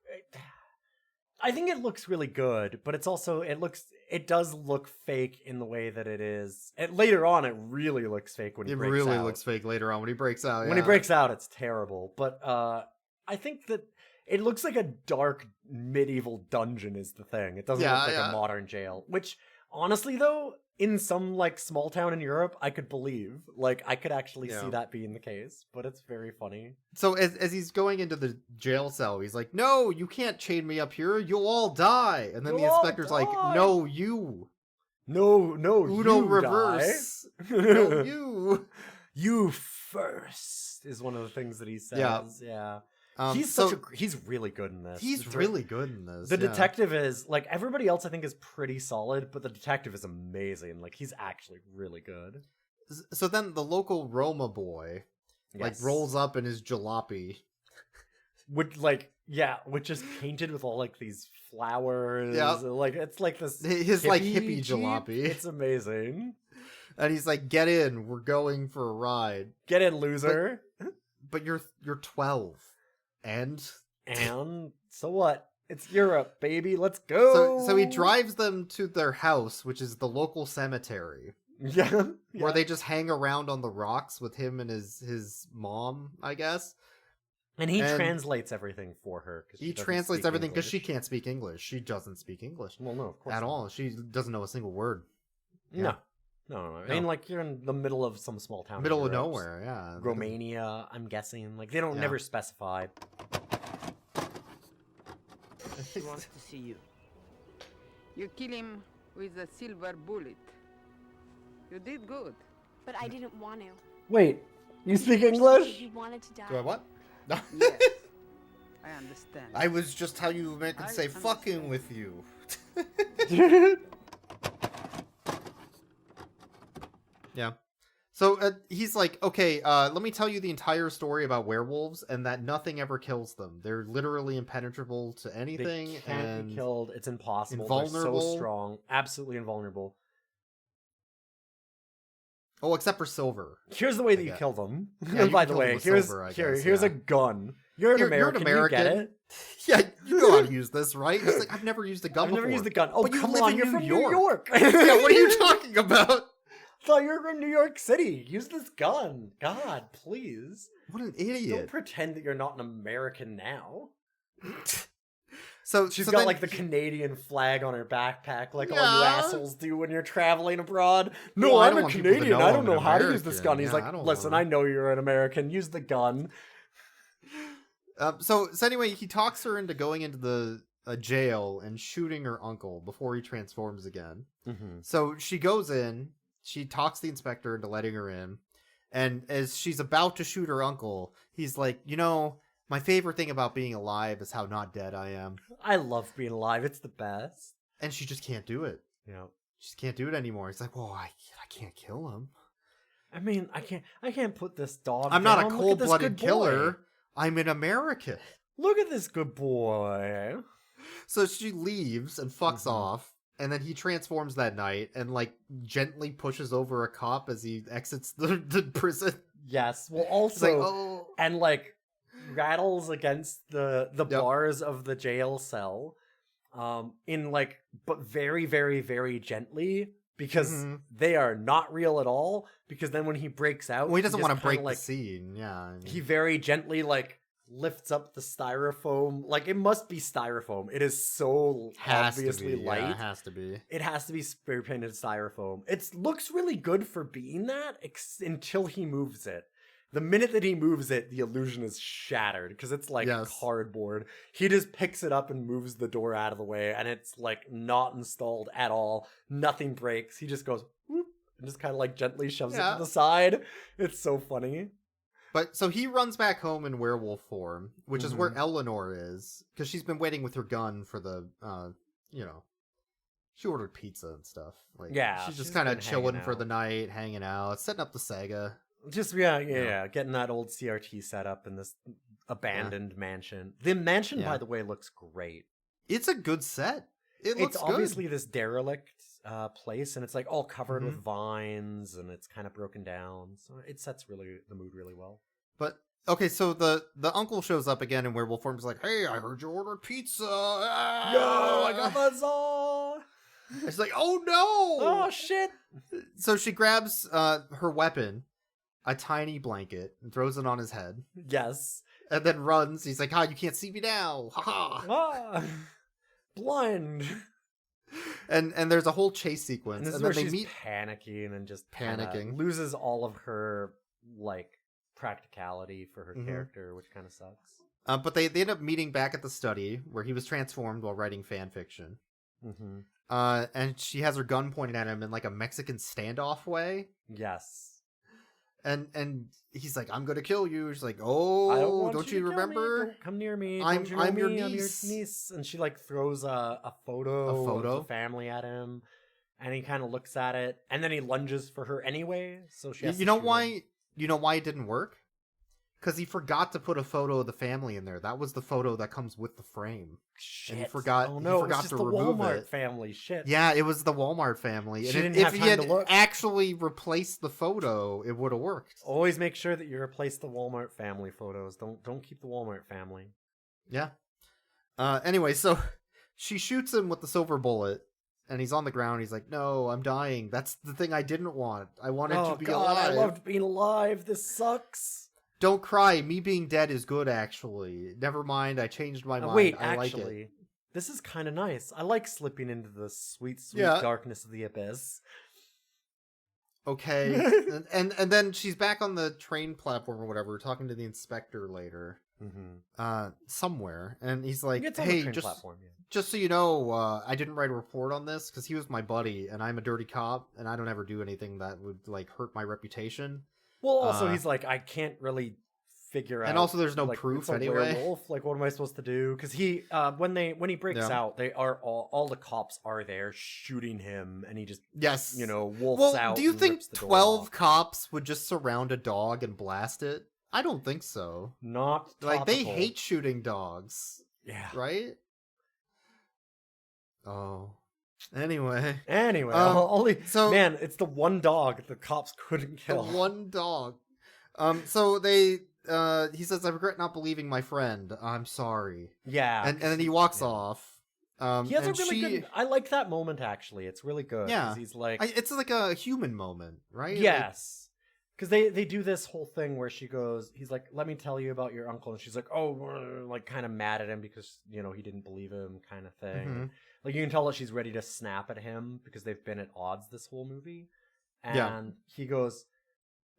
I think it looks really good, but it's also... It does look fake in the way that it is. Later on, it really looks fake when he breaks out. It really looks fake later on when he breaks out, When he breaks out, it's terrible. But I think that it looks like a dark medieval dungeon is the thing. It doesn't look like a modern jail. Which, honestly, though, in some, like, small town in Europe, I could believe. Like, I could actually see that being the case. But it's very funny. So as he's going into the jail cell, he's like, no, you can't chain me up here. You'll all die. And then the inspector's like, no, you. No, Uno you reverse. Die. No, you. You first is one of the things that he says. Yeah. He's really good in this. He's really good in this. The detective is, like, everybody else I think is pretty solid, but the detective is amazing. Like, he's actually really good. So then the local Roma boy, like, rolls up in his jalopy. Which is painted with all, like, these flowers. Yeah. Like, it's like this his like hippie Jeep. jalopy. It's amazing. And he's like, get in, we're going for a ride. Get in, loser. But you're 12. And so what? It's Europe, baby. Let's go. So he drives them to their house, which is the local cemetery. Yeah. Where they just hang around on the rocks with him and his mom, I guess. And he translates everything for her. He translates everything because she can't speak English. She doesn't speak English. Well, no, of course at not. all. She doesn't know a single word. No. I mean, like, you're in the middle of some small town. Middle of nowhere, yeah. Romania, I'm guessing. Like, they don't never specify. He wants to see you. You kill him with a silver bullet. You did good. But I didn't want to. Wait, you speak English? He wanted to die. Do I what? Yes, I understand. I was just how you Americans say fucking with you. Yeah. So he's like, okay, let me tell you the entire story about werewolves and that nothing ever kills them. They're literally impenetrable to anything. They can't be killed. It's impossible. Invulnerable. They're so strong. Absolutely invulnerable. Oh, except for Silver. Here's the way that you kill them. Yeah, by the way, here's a gun. You're an American. You get it? Yeah, you know how to use this, right? It's like, I've never used a gun before. I've never used a gun. Oh, but come on, you're from New York. Yeah, what are you talking about? I thought you were from New York City. Use this gun. God, please. What an idiot. Don't pretend that you're not an American now. So she's got like the Canadian flag on her backpack, like all you assholes do when you're traveling abroad. No, I'm a Canadian. I don't know how to use this gun. He's like, listen, I know you're an American. Use the gun. So anyway, he talks her into going into the jail and shooting her uncle before he transforms again. Mm-hmm. So she goes in. She talks the inspector into letting her in. And as she's about to shoot her uncle, he's like, you know, my favorite thing about being alive is how not dead I am. I love being alive. It's the best. And she just can't do it. Yeah. She just can't do it anymore. He's like, well, I can't kill him. I mean, I can't put this dog I'm down. not a cold-blooded killer. I'm an American. Look at this good boy. So she leaves and fucks off. And then he transforms that night and, like, gently pushes over a cop as he exits the prison. Yes. Well, also, and, like, rattles against the bars of the jail cell in, like, but very, very, very gently because they are not real at all. Because then when he breaks out... Well, he doesn't want to break the scene, yeah. I mean. He very gently, like, lifts up the styrofoam. Like, it must be styrofoam. It is so obviously light. Yeah, it has to be. It has to be spray painted styrofoam. It looks really good for being that until he moves it. The minute that he moves it, the illusion is shattered because it's like cardboard. He just picks it up and moves the door out of the way, and it's like not installed at all. Nothing breaks. He just goes whoop and just kind of like gently shoves it to the side. It's so funny. But so he runs back home in werewolf form, which is where Eleanor is, because she's been waiting with her gun for the, you know, she ordered pizza and stuff. Like, she's just kind of chilling for the night, hanging out, setting up the Sega. Just getting that old CRT set up in this abandoned mansion. The mansion, by the way, looks great. It's a good set. It looks it's good. obviously this derelict place, and it's like all covered Mm-hmm. with vines, and it's kind of broken down. So it sets the mood really well. But okay, so the uncle shows up again in werewolf form. He's like, "Hey, I heard you ordered pizza. Ah! Yo, I got the saw. She's like, "Oh no! Oh shit!" So she grabs her weapon, a tiny blanket, and throws it on his head, Yes. and then runs. He's like, "Ha! You can't see me now! Ha ha!" Ah, blind. And there's a whole chase sequence, And this is and where then they she's meet. panicking and just Panicking. kinda loses all of her like practicality for her Mhm. character, which kind of sucks. But they end up meeting back at the study where he was transformed while writing fan fiction. Mm-hmm. And she has her gun pointed at him in like a Mexican standoff way. Yes. And he's like, "I'm gonna kill you." She's like, I "Oh, want don't to you kill me. remember? Don't come near me. I'm- Don't you know I'm your me? I'm your niece." niece. And she like throws a photo photo? of the family at him, and he kind of looks at it, and then he lunges for her anyway. So she has You to know shoot him. why? You know why it didn't work? Because he forgot to put a photo of the family in there. That was the photo that comes with the frame. Shit. And he forgot. Oh he no, forgot it's just to the remove Walmart it. family. Shit. Yeah, it was the Walmart family. She And didn't if have he time had to look. actually replaced the photo, it would have worked. Always make sure that you replace the Walmart family photos. Don't keep the Walmart family. Yeah. Anyway, so she shoots him with the silver bullet, and he's on the ground. He's like, "No, I'm dying. That's the thing I didn't want. I wanted Oh to be god, alive. I loved being alive. This sucks. Don't cry. Me being dead is good, actually. Never mind. I changed my mind. Wait, I like actually, it." this is kind of nice. I like slipping into the sweet, sweet Yeah. darkness of the abyss. Okay. and then she's back on the train platform or whatever, talking to the inspector later. Mm-hmm. Somewhere. And he's like, It's on the "Hey, train just platform. Yeah. just so you know, I didn't write a report on this because he was my buddy, and I'm a dirty cop, and I don't ever do anything that would like hurt my reputation. Well, also Uh, he's like, I can't really figure out. And also there's no like, proof it's a anyway. werewolf. Like, what am I supposed to do? Because he, when he breaks Yeah. out, they are all the cops are there shooting him, and he just Yes. wolfs Well, out. do you and think rips the door 12 off. cops would just surround a dog and blast it? I don't think so. Not Like, they topical. hate shooting dogs, Yeah. right? Oh. Anyway. Anyway, so- man, it's the one dog the cops couldn't The kill. one dog. So he says, "I regret not believing my friend. I'm sorry." Yeah, And then he walks yeah. off. He has a and really good. I like that moment actually. It's really good. 'cause Yeah. he's like, it's like a human moment, right? yes, because they do this whole thing where she goes, he's like, "Let me tell you about your uncle," and she's like, "Oh," like kind of mad at him because he didn't believe him, kind of thing. Mhm. Like you can tell that she's ready to snap at him because they've been at odds this whole movie, and Yeah. he goes,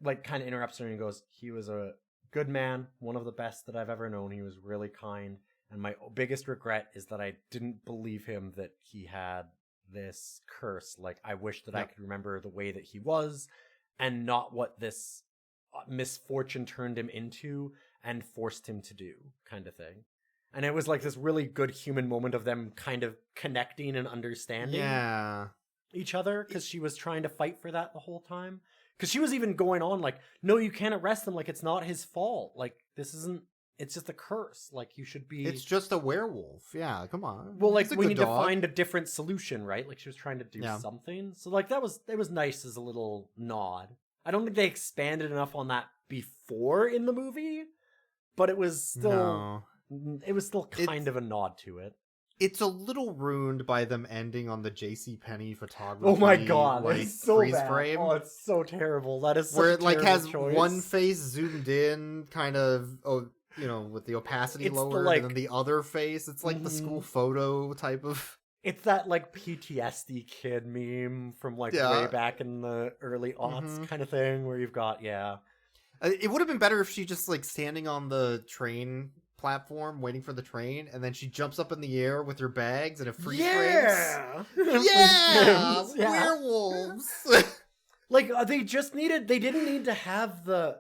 like, kind of interrupts her and goes, "He was a good man, one of the best that I've ever known. He was really kind. And my biggest regret is that I didn't believe him that he had this curse. Like, I wish that I Yeah. could remember the way that he was and not what this misfortune turned him into and forced him to do," kind of thing. And it was like this really good human moment of them kind of connecting and understanding Yeah. each other, because she was trying to fight for that the whole time. Because she was even going on like, "No, you can't arrest him. Like, it's not his fault. Like, this isn't, it's just a curse. Like, you should be." It's just a werewolf. Yeah, come on. Well, like, He's a we good need dog. to find a different solution, right? Like, she was trying to do Yeah. something. So, like, it was nice as a little nod. I don't think they expanded enough on that before in the movie, but it was still, No. it was still kind of a nod to it. It's a little ruined by them ending on the JCPenney photography. Oh my god, like, it's so freeze bad. frame. Oh, it's so terrible. That is such where a it like terrible has choice. one face zoomed in, kind of, with the opacity It's the, lowered, like- and then the other face. It's like the Mhm. school photo type of. It's that like PTSD kid meme from like Yeah. way back in the early aughts Mhm. kind of thing where you've got, yeah. It would have been better if she just like standing on the train platform waiting for the train, and then she jumps up in the air with her bags and it freeze frames. Yeah, Freeze frames, werewolves. Like they didn't need to have the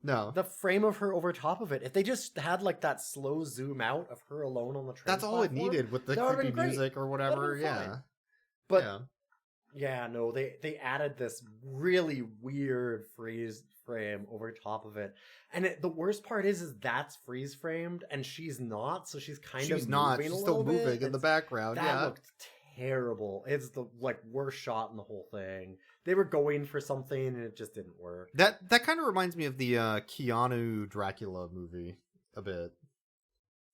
No, frame of her over top of it. If they just had like that slow zoom out of her alone on the train that's all it platform, needed with the that would've creepy been great. music or That'd whatever. been fine. Yeah, But yeah. Yeah, no, they added this really weird freeze frame over top of it. And the worst part is that's freeze framed and she's not, so she's kind of not. moving She's a still little bit. moving in the background. That looked terrible. It's the worst shot in the whole thing. They were going for something and it just didn't work. That kind of reminds me of the Keanu Dracula movie a bit.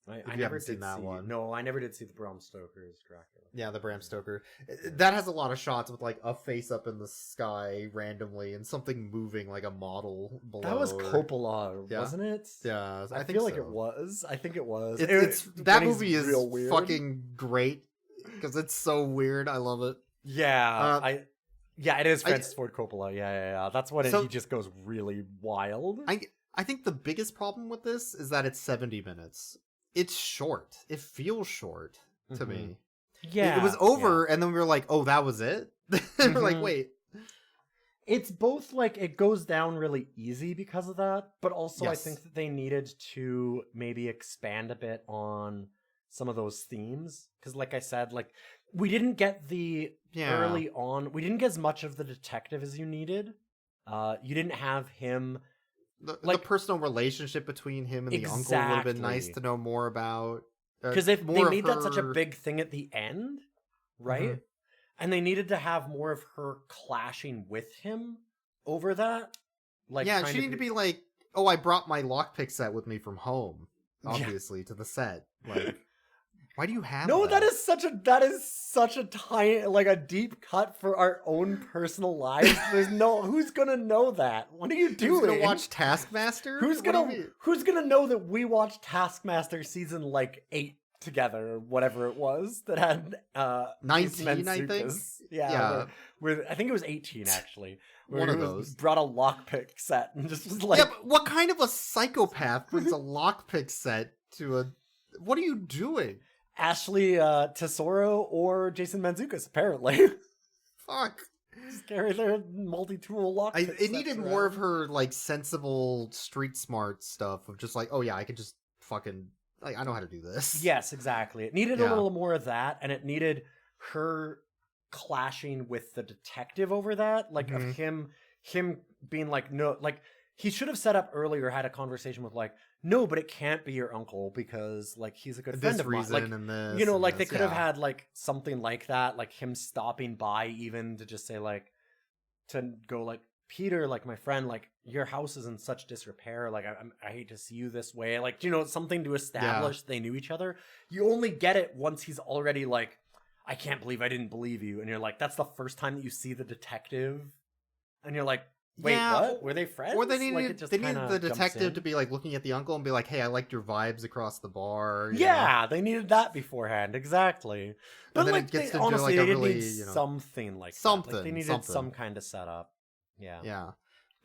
I never did see that one. No, I never did see the Bram Stoker's Dracula. Yeah, the Bram Stoker. That has a lot of shots with like a face up in the sky randomly and something moving like a model below. That was Coppola, wasn't it? Yeah, I feel like it was. I think it was. That movie is fucking great because it's so weird. I love it. Yeah, it is Francis Ford Coppola. Yeah. That's when he just goes really wild. I think the biggest problem with this is that it's 70 minutes. It's short. It feels short to me. Yeah. It was over, and then we were like, oh, that was it? We're like, wait. It's both like it goes down really easy because of that, but also I think that they needed to maybe expand a bit on some of those themes. Because like I said, like we didn't get early on, we didn't get as much of the detective as you needed. You didn't have him... The personal relationship between him and the uncle would have been nice to know more about. Because they made that such a big thing at the end, right? Mm-hmm. And they needed to have more of her clashing with him over that. Like, yeah, she needed to be like, oh, I brought my lockpick set with me from home, obviously, to the set. Like, why do you have that? That is such a tiny, like a deep cut for our own personal lives. There's who's gonna know that? What are you doing? Who's gonna watch Taskmaster? Who's gonna know that we watched Taskmaster season like 8 together or whatever it was that had 19, I think. Yeah. Where I think it was 18 actually. One of those brought a lockpick set and just was like, yeah, but what kind of a psychopath brings a lockpick set to a? What are you doing? Ashley Tesoro or Jason Mantzoukas, apparently. Fuck. Just carry their multi-tool lockpick. It needed more of her, like, sensible, street smart stuff of just like, oh yeah, I could just fucking, like, I know how to do this. Yes, exactly. It needed a little more of that, and it needed her clashing with the detective over that. Like, of him being like, no, like, he should have set up earlier, had a conversation with like, no, but it can't be your uncle because like he's a good friend of mine. Like, and this, you know, like this, they could have had like something like that, like him stopping by even to just say like, to go like, Peter, like my friend, like your house is in such disrepair. Like I hate to see you this way. Like, you know, something to establish they knew each other. You only get it once he's already like, I can't believe I didn't believe you. And you're like, that's the first time that you see the detective. And you're like, wait, what? Were they friends? Or they needed the detective to be like looking at the uncle and be like, hey, I liked your vibes across the bar. Yeah, they needed that beforehand, exactly. But like, they honestly need something like that. Like, they needed some kind of setup. Yeah. Yeah.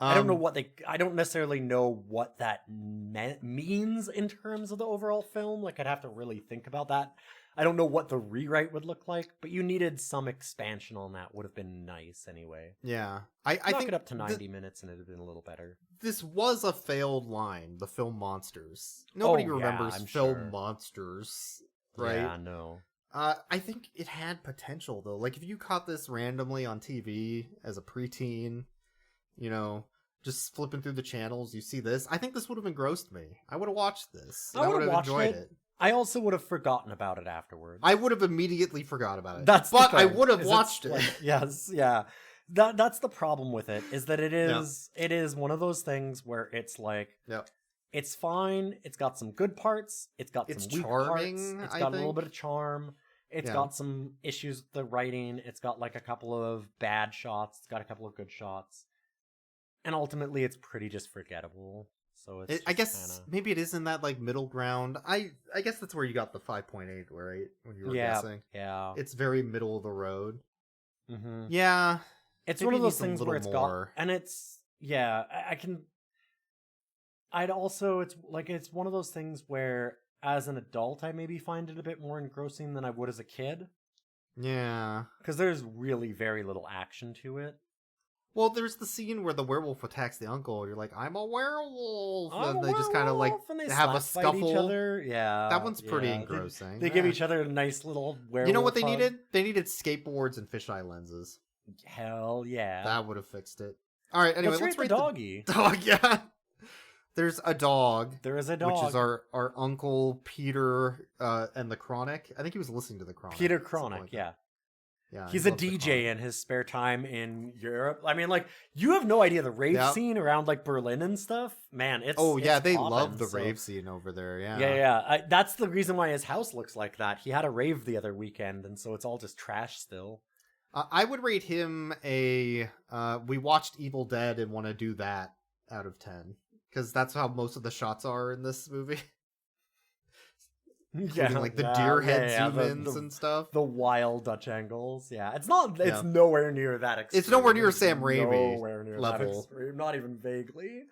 I don't know I don't necessarily know what that means in terms of the overall film. Like, I'd have to really think about that. I don't know what the rewrite would look like, but you needed some expansion on that. Would have been nice anyway. Yeah. I think it up to 90 minutes and it'd have been a little better. This was a failed line, the Filmonsters. Nobody remembers Filmonsters, right? Yeah, no. I think it had potential though. Like if you caught this randomly on TV as a preteen, you know, just flipping through the channels, you see this. I think this would have engrossed me. I would have watched this. I would have enjoyed it. I also would have forgotten about it afterwards. I would have immediately forgot about it. But I would have watched it. Like, yes, yeah. That's the problem with it, is that it is one of those things where it's like, it's fine, it's got some good parts, it's got some weak parts, it's got a little bit of charm, it's got some issues with the writing, it's got like a couple of bad shots, it's got a couple of good shots, and ultimately it's pretty just forgettable. So it's I guess maybe it is in that like middle ground. I guess that's where you got the 5.8, right? When you were guessing. Yeah. It's very middle of the road. Mm-hmm. Yeah. It's one of those things where it's got, and it's, it's one of those things where as an adult, I maybe find it a bit more engrossing than I would as a kid. Yeah. Because there's really very little action to it. Well, there's the scene where the werewolf attacks the uncle. You're like, I'm a werewolf. And they just kind of like have a scuffle. Each other. Yeah. That one's pretty engrossing. They give each other a nice little werewolf. You know what they needed? They needed skateboards and fisheye lenses. Hell yeah. That would have fixed it. All right, anyway, let's rate rate the doggy. the dog. Yeah. There's a dog. There is a dog. Which is our uncle Peter and the Chronic. I think he was listening to the Chronic. Peter Chronic, like yeah. Yeah, He's he a loves the DJ Chronic. in his spare time in Europe. I mean, like, you have no idea the rave scene around, like, Berlin and stuff. Man, it's they poppin', love the so- rave scene over there, yeah. Yeah. That's the reason why his house looks like that. He had a rave the other weekend, and so it's all just trash still. I would rate him we watched Evil Dead and want to do that out of 10. Because that's how most of the shots are in this movie. Including, like, the deer head zoom-ins and stuff. The wild Dutch angles, yeah. It's nowhere near that extreme. It's nowhere near Sam Raimi nowhere near level. That extreme, not even vaguely.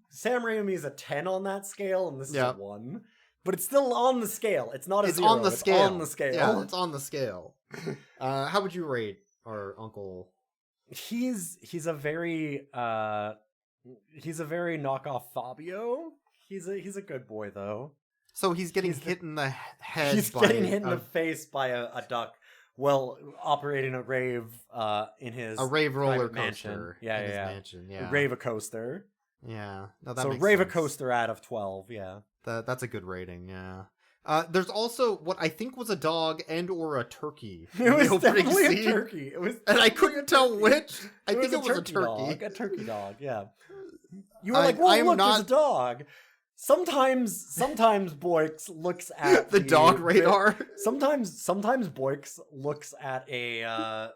Sam Raimi is a 10 on that scale, and this is a 1. But it's still on the scale. It's not a 0. On the scale. It's on the scale. Yeah, it's on the scale. How would you rate our uncle? He's a very knockoff Fabio. He's a good boy though. So he's getting hit in the head. He's getting hit in the face by a duck while operating a rave in his rave roller coaster. Mansion. Yeah, in his yeah. mansion, yeah. A rave-a-coaster. Yeah. No, that so makes rave-a-coaster out of 12, yeah. That's a good rating, yeah. There's also what I think was a dog and or a turkey. It was definitely a turkey. And I couldn't tell which. I think it was a turkey. turkey. A turkey dog, yeah. You were like, well, look, there's a dog. Sometimes Boyks looks at the dog radar. Sometimes Boyks looks at a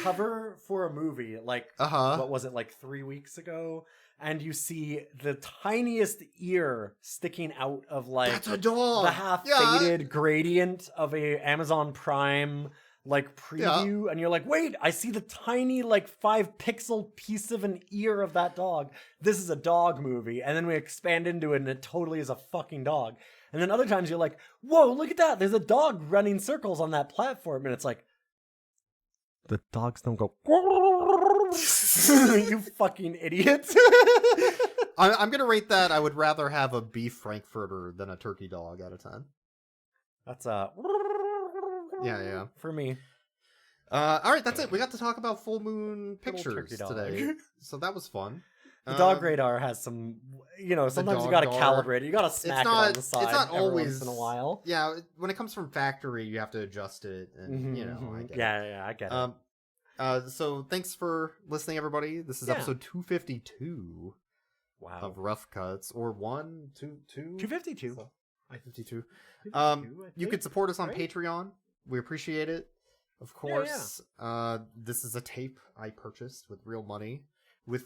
cover for a movie, like what was it, like 3 weeks ago, and you see the tiniest ear sticking out of like that's a dog. The half faded gradient of a Amazon Prime like preview, and you're like, wait, I see the tiny like 5 pixel piece of an ear of that dog. This is a dog movie. And then we expand into it and it totally is a fucking dog. And then other times you're like, whoa, look at that, there's a dog running circles on that platform, and it's like, the dogs don't go you fucking idiot. I'm gonna rate that. I would rather have a beef frankfurter than a turkey dog out of 10. That's a yeah for me. All right, that's it. We got to talk about Full Moon Pictures today, so that was fun. The dog radar has some, sometimes you gotta calibrate it. You gotta smack it on the side. It's not always once in a while. Yeah, when it comes from factory, you have to adjust it, and I get it. I get it. So thanks for listening, everybody. This is episode 252. Wow. Of Rough Cuts, or 252. 252. You could support us on Patreon. We appreciate it. Of course. This is a tape I purchased with real money, with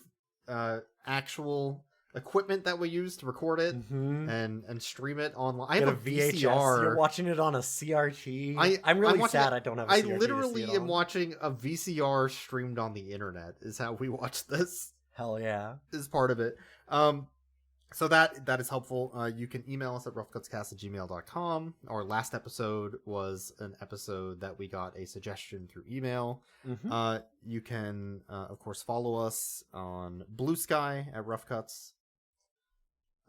actual equipment that we use to record it and stream it online. I have a VCR. You're watching it on a CRT. I'm really sad I don't have a CRT. I literally am watching a VCR streamed on the internet is how we watch this. Hell yeah. Is part of it. So that is helpful. You can email us at roughcutscast@gmail.com. Our last episode was an episode that we got a suggestion through email. You can, of course, follow us on Blue Sky at Rough Cuts.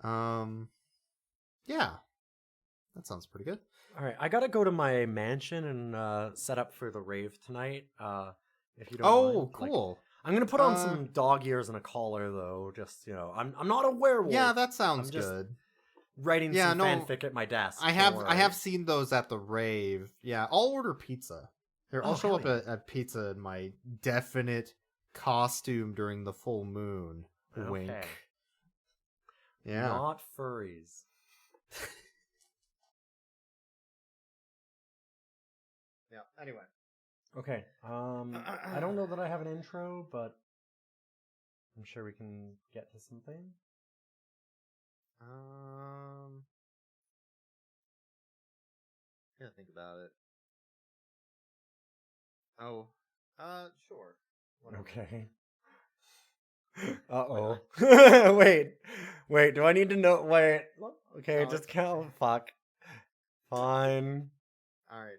Yeah. That sounds pretty good. All right. I got to go to my mansion and set up for the rave tonight. If you don't mind. Oh, cool. I'm gonna put on some dog ears and a collar, though. Just I'm not a werewolf. Yeah, that sounds good. Writing some fanfic at my desk. I have seen those at the rave. Yeah, I'll order pizza. Here, I'll show up at pizza in my definite costume during the full moon. Okay. Wink. Yeah. Not furries. Yeah. Anyway. Okay. I don't know that I have an intro, but I'm sure we can get to something. Gotta think about it. Oh. Sure. Whatever. Okay. Uh-oh. Wait, do I need to know? Wait. Okay, just count. Fuck. Fine. Alright.